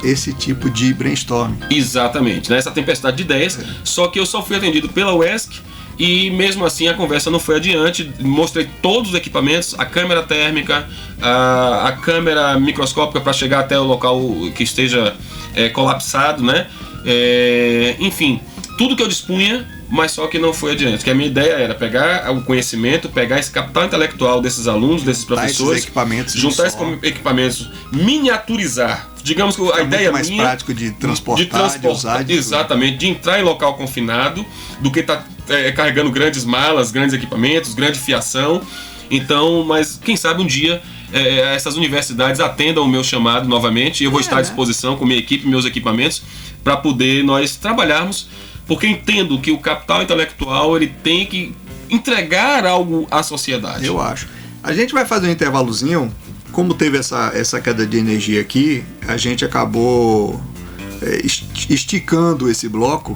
S1: esse tipo de brainstorm.
S2: Exatamente, né? Essa tempestade de ideias. Só que eu só fui atendido pela UESC e mesmo assim a conversa não foi adiante. Mostrei todos os equipamentos, a câmera térmica, a câmera microscópica para chegar até o local que esteja colapsado, né? Enfim, tudo que eu dispunha, mas só que não foi adiante. Que a minha ideia era pegar o conhecimento, pegar esse capital intelectual desses alunos, desses professores, juntar esses equipamentos, miniaturizar. Digamos que a ideia
S1: mais
S2: minha,
S1: prático de transportar, de usar,
S2: exatamente, de entrar em local confinado, do que estar carregando grandes malas, grandes equipamentos, grande fiação. Então, mas quem sabe um dia essas universidades atendam o meu chamado novamente e eu vou estar à disposição com minha equipe, meus equipamentos, para poder nós trabalharmos. Porque entendo que o capital intelectual ele tem que entregar algo à sociedade.
S1: Eu acho. A gente vai fazer um intervalozinho. Como teve essa queda de energia aqui, a gente acabou esticando esse bloco.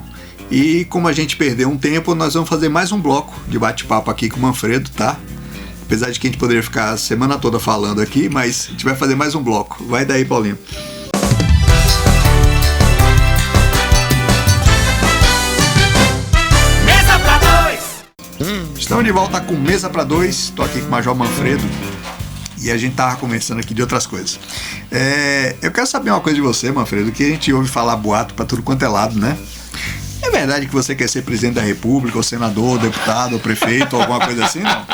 S1: E como a gente perdeu um tempo, nós vamos fazer mais um bloco de bate-papo aqui com o Manfredo, tá? Apesar de que a gente poderia ficar a semana toda falando aqui, mas a gente vai fazer mais um bloco. Vai daí, Paulinho. Estamos de volta com Mesa para Dois. Estou aqui com o Major Manfredo e a gente tava conversando aqui de outras coisas. Eu quero saber uma coisa de você, Manfredo, que a gente ouve falar boato para tudo quanto é lado, né? É verdade que você quer ser presidente da república, ou senador, ou deputado, ou prefeito, ou alguma coisa assim, não?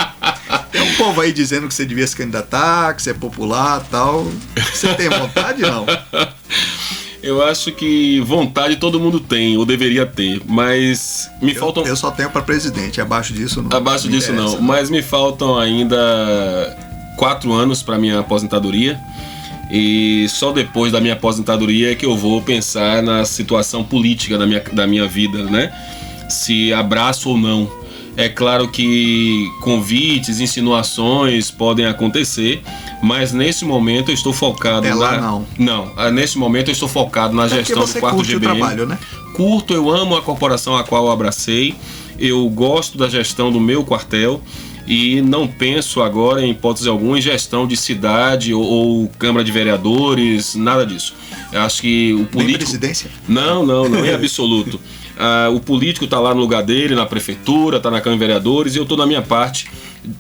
S1: Tem um povo aí dizendo que você devia se candidatar, que você é popular e tal. Você tem vontade, não?
S2: Eu acho que vontade todo mundo tem, ou deveria ter, mas me faltam...
S1: Eu só tenho para presidente, abaixo disso não.
S2: Abaixo disso não, mas me faltam ainda 4 anos para minha aposentadoria, e só depois da minha aposentadoria é que eu vou pensar na situação política da minha vida, né? Se abraço ou não. É claro que convites, insinuações podem acontecer, mas nesse momento eu estou focado nesse momento eu estou focado na gestão do quarto GBM.
S1: O trabalho, né?
S2: Curto, eu amo a corporação a qual eu abracei, eu gosto da gestão do meu quartel e não penso agora, em hipótese alguma, em gestão de cidade ou Câmara de Vereadores, nada disso. Eu acho que o político...
S1: Nem presidência?
S2: Não, em absoluto. O político está lá no lugar dele, na prefeitura, está na Câmara de Vereadores, e eu estou na minha parte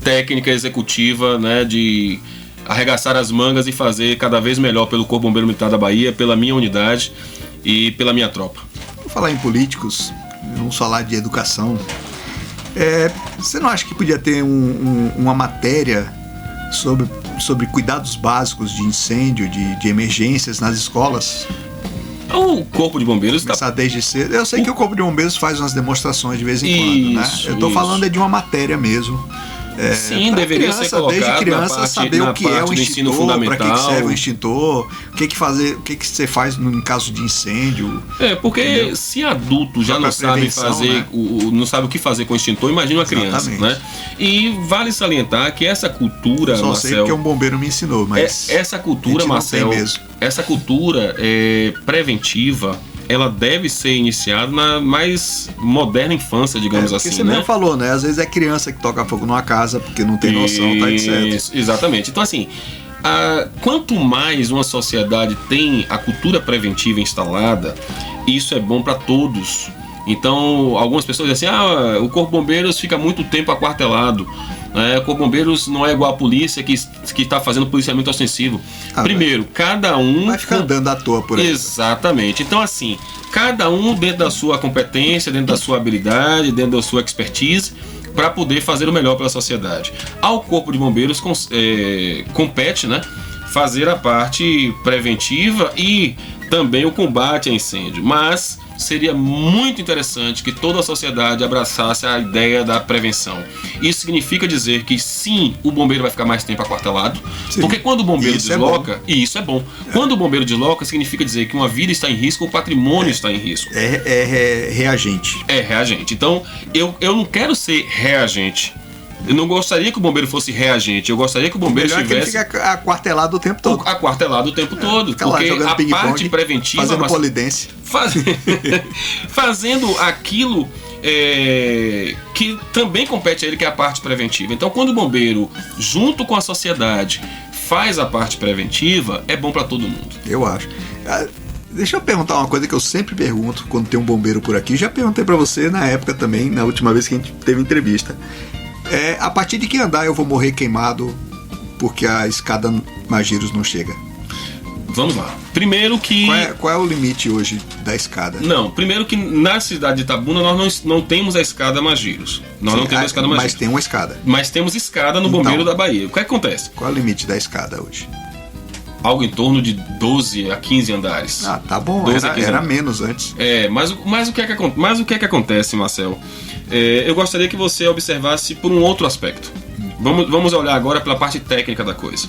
S2: técnica, executiva, né, de arregaçar as mangas e fazer cada vez melhor pelo Corpo Bombeiro Militar da Bahia, pela minha unidade e pela minha tropa.
S1: Vou falar em políticos, vamos falar de educação. Você não acha que podia ter uma matéria sobre cuidados básicos de incêndio, de emergências nas escolas?
S2: O Corpo de Bombeiros
S1: começar desde cedo. Eu sei que o Corpo de Bombeiros faz umas demonstrações de vez em quando, né? Eu tô falando de uma matéria mesmo.
S2: Sim, deveria ser colocado
S1: desde criança saber o que é o extintor, para que serve o extintor, o que você faz em caso de incêndio.
S2: Porque entendeu? Se adulto já não sabe fazer, né? Não sabe o que fazer com o extintor, imagina uma criança, né? E vale salientar que essa cultura,
S1: só sei porque um bombeiro me ensinou, mas
S2: essa cultura, Marcel, essa cultura preventiva, ela deve ser iniciada na mais moderna infância, digamos assim.
S1: Você mesmo falou, né? Às vezes é criança que toca fogo numa casa porque não tem noção, tá etc.
S2: Exatamente. Então, assim, quanto mais uma sociedade tem a cultura preventiva instalada, isso é bom para todos. Então, algumas pessoas dizem assim, o Corpo de Bombeiros fica muito tempo aquartelado. O Corpo de Bombeiros não é igual a polícia que está fazendo policiamento ostensivo. Primeiro, cada um...
S1: vai ficar andando à toa por aí.
S2: Exatamente. Então, assim, cada um dentro da sua competência, dentro da sua habilidade, dentro da sua expertise, para poder fazer o melhor pela sociedade. Ao Corpo de Bombeiros compete, né, fazer a parte preventiva e também o combate a incêndio. Mas seria muito interessante que toda a sociedade abraçasse a ideia da prevenção. Isso significa dizer que sim, o bombeiro vai ficar mais tempo aquartelado, porque quando o bombeiro desloca, e isso é bom, quando o bombeiro desloca, significa dizer que uma vida está em risco, o patrimônio está em risco.
S1: É reagente.
S2: É reagente. Então, eu não quero ser reagente. Eu não gostaria que o bombeiro fosse reagente. Eu gostaria que o bombeiro estivesse...
S1: que ele fica aquartelado o tempo todo.
S2: Aquartelado o tempo todo.
S1: Fica porque lá, a parte
S2: preventiva...
S1: Fazendo polidense.
S2: Fazendo aquilo que também compete a ele, que é a parte preventiva. Então, quando o bombeiro, junto com a sociedade, faz a parte preventiva, é bom para todo mundo.
S1: Eu acho. Deixa eu perguntar uma coisa que eu sempre pergunto quando tem um bombeiro por aqui. Já perguntei para você na época também, na última vez que a gente teve entrevista. A partir de que andar eu vou morrer queimado porque a escada Magiros não chega?
S2: Vamos lá. Primeiro que...
S1: Qual é o limite hoje da escada?
S2: Não, primeiro que na cidade de Itabuna nós não temos a escada Magiros. Nós não temos a escada Magiros.
S1: Mas tem uma escada.
S2: Mas temos escada no Bombeiro da Bahia. O que acontece?
S1: Qual é o limite da escada hoje?
S2: Algo em torno de 12 a 15 andares.
S1: Tá bom. Era menos antes.
S2: Mas o que é que acontece, Marcel? Eu gostaria que você observasse por um outro aspecto. Vamos olhar agora pela parte técnica da coisa.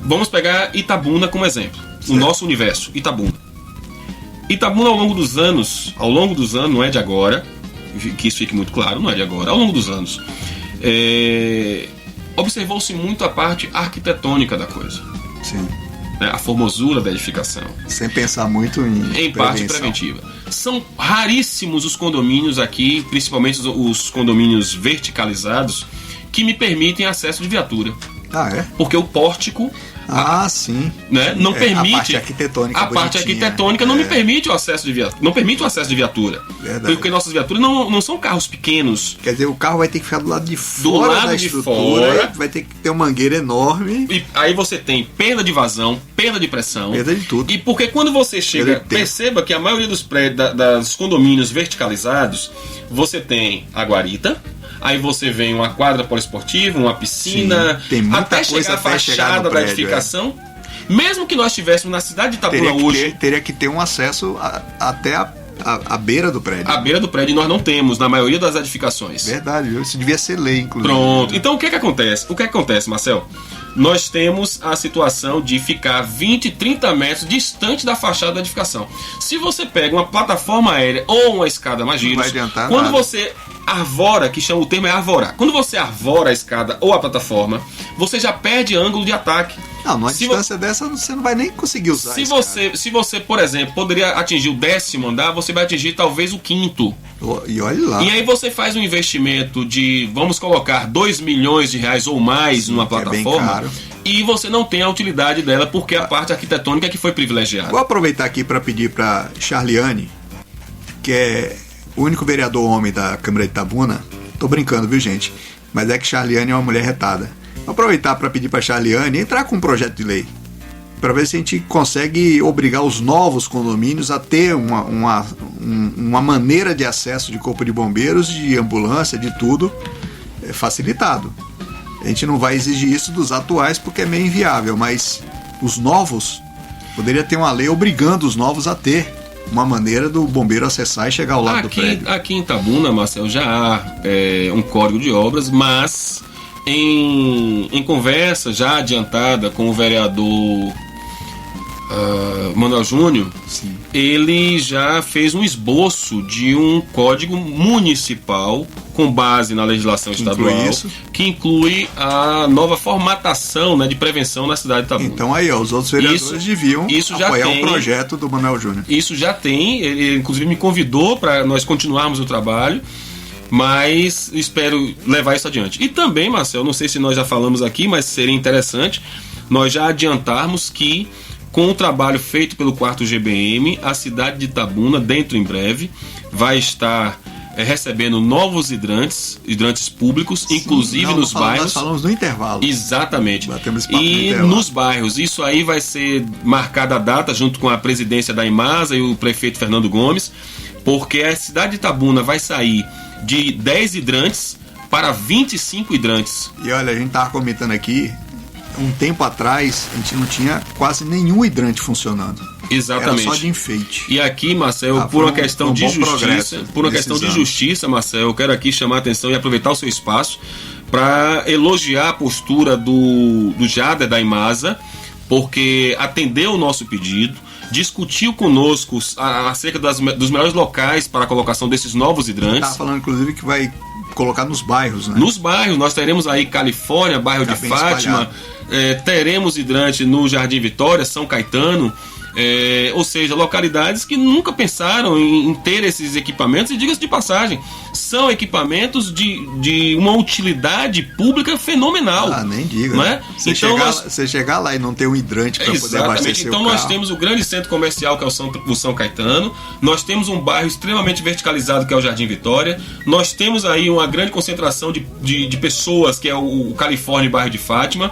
S2: Vamos pegar Itabuna como exemplo. Certo. O nosso universo, Itabuna. Itabuna, ao longo dos anos, não é de agora, que isso fique muito claro, não é de agora, ao longo dos anos, observou-se muito a parte arquitetônica da coisa.
S1: Sim.
S2: A formosura da edificação.
S1: Sem pensar muito em
S2: parte preventiva. São raríssimos os condomínios aqui, principalmente os condomínios verticalizados, que me permitem acesso de viatura.
S1: É?
S2: Porque o pórtico
S1: Sim.
S2: Né? Não permite.
S1: A parte arquitetônica.
S2: A parte arquitetônica não me permite o acesso de viatura. Não permite o acesso de viatura.
S1: Verdade.
S2: Porque nossas viaturas não são carros pequenos.
S1: Quer dizer, o carro vai ter que ficar do lado de fora da estrutura, vai ter que ter uma mangueira enorme.
S2: E aí você tem perda de vazão, perda de pressão.
S1: Perda de tudo.
S2: E porque quando você chega, perceba que a maioria dos prédios, dos condomínios verticalizados, você tem a guarita. Aí você vem uma quadra poliesportiva, uma piscina,
S1: tem muita
S2: até chegar a fachada da edificação. Mesmo que nós estivéssemos na cidade de Itabuna hoje...
S1: Teria que ter um acesso até a beira do prédio.
S2: A beira do prédio nós não temos, na maioria das edificações.
S1: Verdade, isso devia ser lei, inclusive.
S2: Pronto. Então o que acontece? O que acontece, Marcel? Nós temos a situação de ficar 20, 30 metros distante da fachada da edificação. Se você pega uma plataforma aérea ou uma escada Magirus,
S1: não vai adiantar
S2: quando
S1: nada.
S2: você arvora, que chama o termo é arvorar, quando você arvora a escada ou a plataforma, você já perde ângulo de ataque.
S1: Numa distância dessa você não vai nem conseguir usar.
S2: Se você, por exemplo, poderia atingir o 10º andar, você vai atingir talvez o 5º.
S1: E olha lá.
S2: E aí você faz um investimento de, vamos colocar, 2 milhões de reais ou mais numa plataforma,
S1: é bem caro.
S2: E você não tem a utilidade dela porque a parte arquitetônica que foi privilegiada.
S1: Vou aproveitar aqui para pedir para Charliane, que é o único vereador homem da Câmara de Itabuna. Tô brincando, viu, gente? Mas é que Charliane é uma mulher retada. Vou aproveitar para pedir para Charliane entrar com um projeto de lei para ver se a gente consegue obrigar os novos condomínios a ter uma maneira de acesso de corpo de bombeiros, de ambulância, de tudo facilitado. A gente não vai exigir isso dos atuais porque é meio inviável, mas os novos, poderia ter uma lei obrigando os novos a ter uma maneira do bombeiro acessar e chegar ao lado do prédio.
S2: Aqui em Itabuna, Marcel, já há um código de obras, mas em conversa já adiantada com o vereador Manuel Júnior,
S1: sim,
S2: ele já fez um esboço de um código municipal com base na legislação estadual que inclui a nova formatação, né, de prevenção na cidade de Itabuna.
S1: Então aí, os outros vereadores deviam apoiar o projeto do Manuel Júnior.
S2: Isso já tem, ele inclusive me convidou para nós continuarmos o trabalho, mas espero levar isso adiante. E também, Marcel, não sei se nós já falamos aqui, mas seria interessante nós já adiantarmos que com o trabalho feito pelo 4º GBM, a cidade de Itabuna, dentro em breve, vai estar recebendo novos hidrantes públicos, sim, inclusive nos bairros.
S1: Nós falamos no intervalo.
S2: Exatamente. E nos bairros. Isso aí vai ser marcada a data junto com a presidência da Imasa e o prefeito Fernando Gomes, porque a cidade de Itabuna vai sair de 10 hidrantes para 25 hidrantes.
S1: E olha, a gente estava comentando aqui, um tempo atrás a gente não tinha quase nenhum hidrante funcionando.
S2: Exatamente.
S1: Era só de enfeite.
S2: E aqui, Marcel, por uma questão de justiça, Marcel, eu quero aqui chamar a atenção e aproveitar o seu espaço para elogiar a postura do Jader da Imasa, porque atendeu o nosso pedido, discutiu conosco acerca dos melhores locais para a colocação desses novos hidrantes.
S1: Está falando, inclusive, que vai colocar nos bairros, né?
S2: Nos bairros, nós teremos aí Califórnia, bairro de Fátima, teremos hidrante no Jardim Vitória, São Caetano, ou seja, localidades que nunca pensaram em ter esses equipamentos, e diga-se de passagem, são equipamentos de uma utilidade pública fenomenal.
S1: Nem diga.
S2: Não é?
S1: Você chegar lá e não ter um hidrante para poder abastecer
S2: então
S1: o carro.
S2: Nós temos o grande centro comercial, que é o São Caetano, nós temos um bairro extremamente verticalizado, que é o Jardim Vitória, nós temos aí uma grande concentração de pessoas, que é o Califórnia e bairro de Fátima.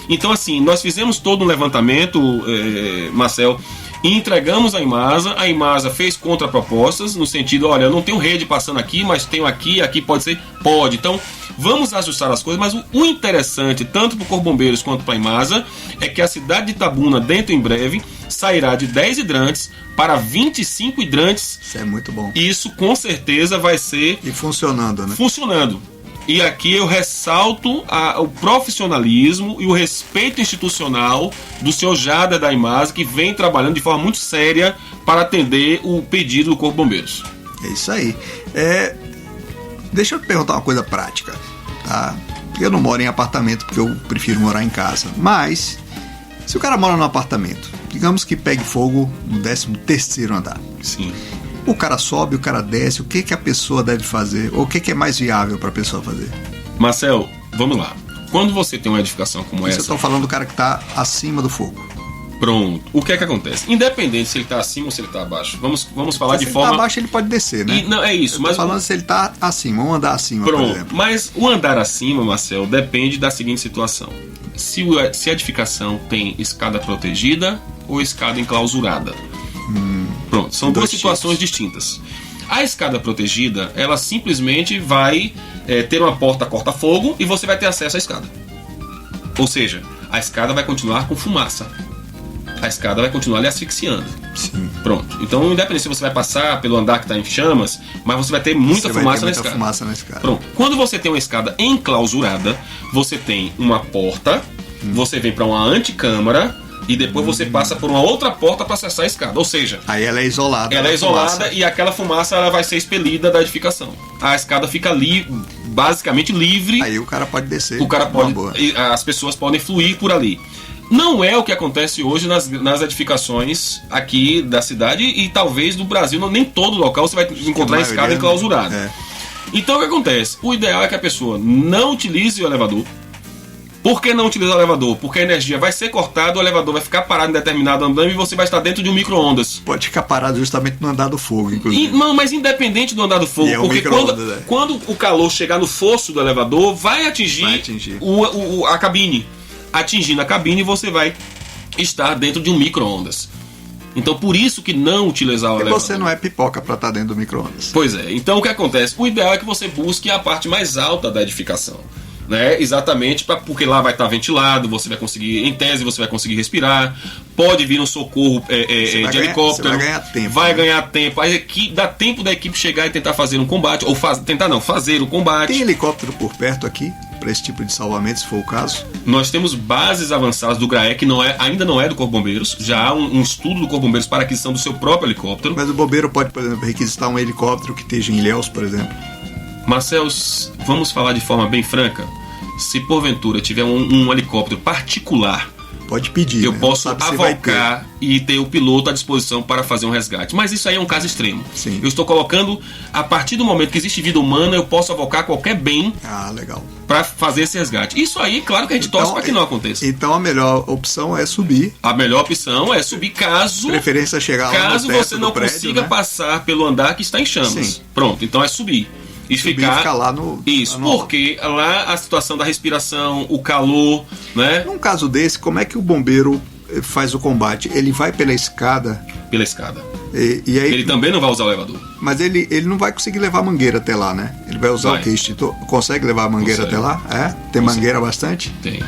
S2: Então, assim, nós fizemos todo um levantamento, Marcel, e entregamos a Imasa fez contrapropostas, no sentido, olha, eu não tenho rede passando aqui, mas tenho aqui pode ser? Pode. Então, vamos ajustar as coisas, mas o interessante, tanto para o Corpo Bombeiros quanto para a Imasa, é que a cidade de Itabuna, dentro em breve, sairá de 10 hidrantes para 25 hidrantes.
S1: Isso é muito bom.
S2: Isso, com certeza, vai ser...
S1: E funcionando, né?
S2: Funcionando. E aqui eu ressalto o profissionalismo e o respeito institucional do senhor Jader da Imasa, que vem trabalhando de forma muito séria para atender o pedido do Corpo de Bombeiros.
S1: É isso aí. Deixa eu te perguntar uma coisa prática, tá? Eu não moro em apartamento porque eu prefiro morar em casa. Mas, se o cara mora num apartamento, digamos que pegue fogo no 13º andar.
S2: Sim.
S1: O cara sobe, o cara desce, o que a pessoa deve fazer? Ou o que é mais viável para a pessoa fazer?
S2: Marcel, vamos lá. quando você tem uma edificação como essa...
S1: Vocês estão falando do cara que está acima do fogo.
S2: Pronto. O que é que acontece? Independente se ele está acima ou se ele está abaixo. Vamos falar de forma... Se ele está
S1: abaixo, ele pode descer, né?
S2: Não, é isso.
S1: Mas falando se ele está acima, um andar acima,
S2: pronto.
S1: Por exemplo.
S2: Mas o andar acima, Marcel, depende da seguinte situação. Se a edificação tem escada protegida ou escada enclausurada. Pronto. São duas situações distintas. A escada protegida, ela simplesmente vai ter uma porta corta-fogo e você vai ter acesso à escada. Ou seja, a escada vai continuar com fumaça. A escada vai continuar lhe asfixiando.
S1: Sim.
S2: Pronto. Então, independente se você vai passar pelo andar que está em chamas, mas você vai ter muita fumaça na escada. Pronto. Quando você tem uma escada enclausurada, você tem uma porta, você vem para uma antecâmara e depois você passa por uma outra porta para acessar a escada. Ou seja,
S1: aí ela é isolada.
S2: Ela é isolada e aquela fumaça ela vai ser expelida da edificação. A escada fica basicamente livre.
S1: Aí o cara pode descer.
S2: O cara pode. As pessoas podem fluir por ali. Não é o que acontece hoje nas edificações aqui da cidade e talvez do Brasil. Nem todo local você vai encontrar escada enclausurada.
S1: É.
S2: Então o que acontece? O ideal é que a pessoa não utilize o elevador. Por que não utilizar o elevador? Porque a energia vai ser cortada, o elevador vai ficar parado em determinado andame e você vai estar dentro de um micro-ondas.
S1: Pode ficar parado justamente no andar do fogo, inclusive.
S2: Não, mas independente do andar do fogo, porque quando o calor chegar no fosso do elevador, vai atingir. A cabine. Atingindo a cabine, você vai estar dentro de um micro-ondas. Então, por isso que não utilizar o elevador.
S1: E você não é pipoca para estar dentro do micro-ondas.
S2: Pois é. Então, o que acontece? O ideal é que você busque a parte mais alta da edificação. Né? Exatamente porque lá vai estar ventilado, você vai conseguir, em tese, você vai conseguir respirar. Pode vir um socorro de helicóptero.
S1: Vai ganhar tempo.
S2: Vai ganhar tempo. Dá tempo da equipe chegar e tentar fazer um combate. Ou fazer o combate.
S1: Tem helicóptero por perto aqui? Para esse tipo de salvamento, se for o caso?
S2: Nós temos bases avançadas do GRAE, que ainda não é do Corpo de Bombeiros. Já há um estudo do Corpo de Bombeiros para a aquisição do seu próprio helicóptero.
S1: Mas o bombeiro pode, por exemplo, requisitar um helicóptero que esteja em Ilhéus, por exemplo?
S2: Marcel, vamos falar de forma bem franca. Se porventura tiver um helicóptero particular,
S1: pode pedir.
S2: Eu posso avocar e ter o piloto à disposição para fazer um resgate. Mas isso aí é um caso extremo.
S1: Sim.
S2: Eu estou colocando, a partir do momento que existe vida humana, eu posso avocar qualquer bem
S1: legal.
S2: Para fazer esse resgate. Isso aí, claro que a gente torce para que não aconteça.
S1: Então a melhor opção é subir.
S2: A melhor opção é subir caso...
S1: Preferência chegar lá
S2: caso
S1: no teto
S2: você não
S1: do prédio,
S2: consiga passar pelo andar que está em chamas.
S1: Sim.
S2: Pronto, então é subir. E ficar
S1: lá no...
S2: Isso, porque lá a situação da respiração, o calor, né?
S1: Num caso desse, como é que o bombeiro faz o combate? Ele vai pela escada?
S2: Pela escada.
S1: E aí,
S2: ele também não vai usar o elevador.
S1: Mas ele não vai conseguir levar a mangueira até lá, né? Ele vai usar o quê? Consegue levar a mangueira até lá? Tem mangueira bastante?
S2: Tem.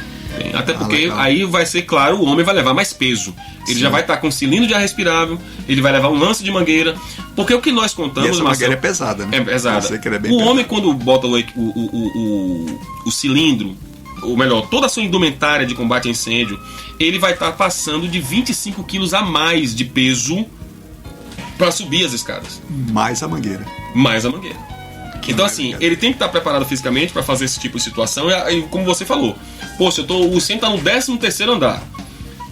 S2: Até porque aí vai ser claro, o homem vai levar mais peso. Ele já vai estar com um cilindro de ar respirável, ele vai levar um lance de mangueira. Porque o que nós contamos...
S1: E essa mangueira é pesada, né?
S2: É pesada.
S1: Eu sei que ela é bem
S2: o
S1: pesada.
S2: homem, quando bota o cilindro, ou melhor, toda a sua indumentária de combate a incêndio, ele vai estar passando de 25 quilos a mais de peso para subir as escadas.
S1: Mais a mangueira.
S2: Então assim, ele tem que estar preparado fisicamente para fazer esse tipo de situação. E como você falou, poxa, o Senhor está no 13º andar.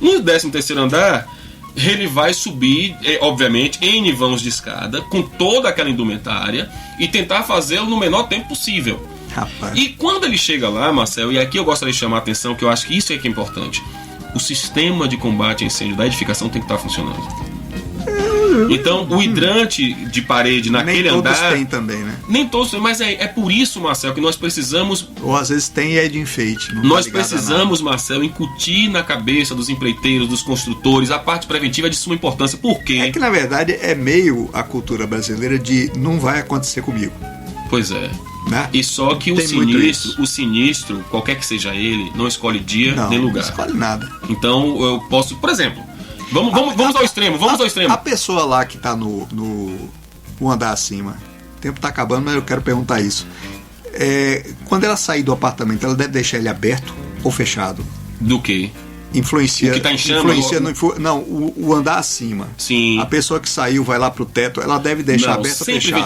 S2: No 13º andar, ele vai subir, obviamente, N vãos de escada, com toda aquela indumentária, e tentar fazê-lo no menor tempo possível.
S1: Rapaz.
S2: E quando ele chega lá, Marcel, e aqui eu gostaria de chamar a atenção, que eu acho que isso é que é importante, o sistema de combate a incêndio da edificação tem que estar funcionando. Então, o hidrante de parede naquele andar...
S1: Nem todos têm também, né?
S2: Nem todos têm, mas é por isso, Marcel, que nós precisamos...
S1: Ou às vezes tem e é de enfeite.
S2: Nós precisamos, Marcel, incutir na cabeça dos empreiteiros, dos construtores, a parte preventiva é de suma importância. Por quê?
S1: É que, na verdade, é meio a cultura brasileira de não vai acontecer comigo.
S2: Pois é.
S1: Né?
S2: E só que o sinistro, qualquer que seja ele, não escolhe dia nem lugar.
S1: Não escolhe nada.
S2: Então, eu posso... Por exemplo... Vamos ao extremo, ao extremo.
S1: A pessoa lá que está no andar acima, o tempo está acabando, mas eu quero perguntar isso. Quando ela sair do apartamento, ela deve deixar ele aberto ou fechado?
S2: Do quê?
S1: Influencia.
S2: O que está em chama?
S1: Não, o andar acima.
S2: Sim.
S1: A pessoa que saiu, vai lá pro teto, ela deve deixar aberto ou fechado?
S2: Sempre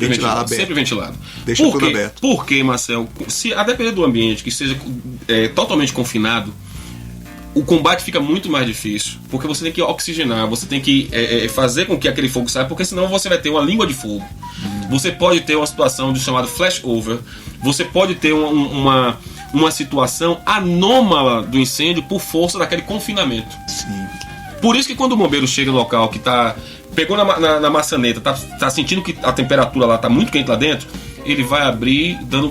S2: ventilado. Sempre ventilado.
S1: Deixa tudo aberto.
S2: Por quê, Marcel? Se a depender do ambiente que seja totalmente confinado, o combate fica muito mais difícil, porque você tem que oxigenar, você tem que fazer com que aquele fogo saia, porque senão você vai ter uma língua de fogo. Você pode ter uma situação de chamado flashover, você pode ter uma situação anômala do incêndio por força daquele confinamento.
S1: Sim.
S2: Por isso que quando o bombeiro chega no local que pegou na maçaneta, tá sentindo que a temperatura lá tá muito quente lá dentro, ele vai abrir dando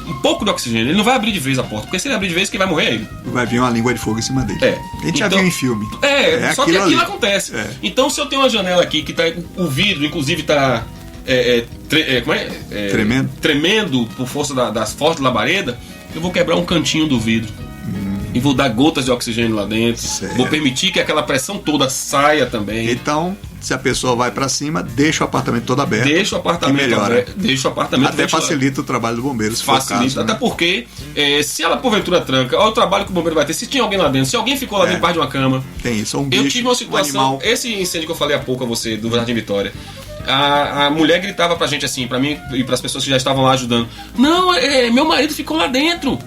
S2: um pouco de oxigênio. Ele não vai abrir de vez a porta, porque se ele abrir de vez, quem vai morrer é ele.
S1: Vai vir uma língua de fogo em cima dele. A gente já viu em filme.
S2: Só que aquilo acontece. Então, se eu tenho uma janela aqui que tá, o vidro, inclusive, tá tremendo por força das fortes labaredas, eu vou quebrar um cantinho do vidro. E vou dar gotas de oxigênio lá dentro. Certo. Vou permitir que aquela pressão toda saia também.
S1: Então, se a pessoa vai para cima, deixa o apartamento todo aberto.
S2: Deixa o apartamento aberto. Deixa o apartamento
S1: até facilita o trabalho do bombeiro.
S2: Facilita, até porque se ela porventura tranca, olha o trabalho que o bombeiro vai ter. Se tinha alguém lá dentro, se alguém ficou lá dentro debaixo de uma cama.
S1: Tem isso, bicho,
S2: eu tive uma situação, esse incêndio que eu falei há pouco a você, do Jardim Vitória. A mulher gritava pra gente assim, pra mim e pras pessoas que já estavam lá ajudando: não, meu marido ficou lá dentro.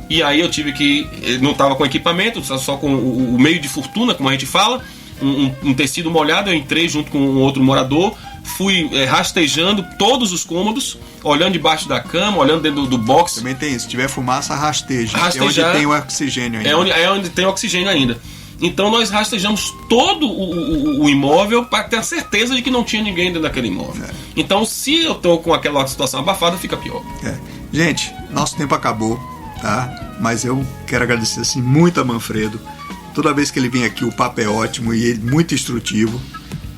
S2: E aí eu tive que, não estava com equipamento, só com o meio de fortuna, como a gente fala, um tecido molhado. Eu entrei junto com um outro morador, fui rastejando todos os cômodos, olhando debaixo da cama, olhando dentro do box.
S1: Também tem isso, se tiver fumaça, rasteja. É onde tem o oxigênio ainda.
S2: É onde tem oxigênio ainda. Então nós rastejamos todo o imóvel para ter a certeza de que não tinha ninguém dentro daquele imóvel. Então, se eu estou com aquela situação abafada, fica pior.
S1: Gente, nosso tempo acabou. Tá? Mas eu quero agradecer assim, muito a Manfredo. Toda vez que ele vem aqui, o papo é ótimo e ele muito instrutivo.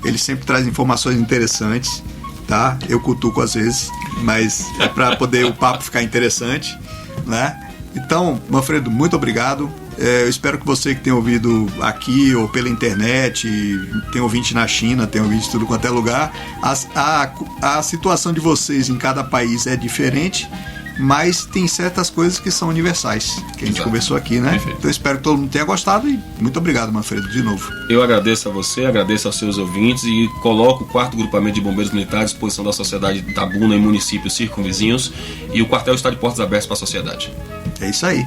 S1: Ele sempre traz informações interessantes, tá? Eu cutuco às vezes, mas é para poder o papo ficar interessante, né? Então, Manfredo, muito obrigado. Eu espero que você que tem ouvido aqui ou pela internet, tem ouvinte na China, tem ouvinte em tudo quanto é lugar, a situação de vocês em cada país é diferente, mas tem certas coisas que são universais, que a gente conversou aqui, né? Perfeito. Então espero que todo mundo tenha gostado e muito obrigado, Manfredo, de novo.
S2: Eu agradeço a você, agradeço aos seus ouvintes e coloco o 4º Grupamento de Bombeiros Militares à disposição da sociedade de Itabuna e municípios circunvizinhos, e o quartel está de portas abertas para a sociedade.
S1: É isso aí.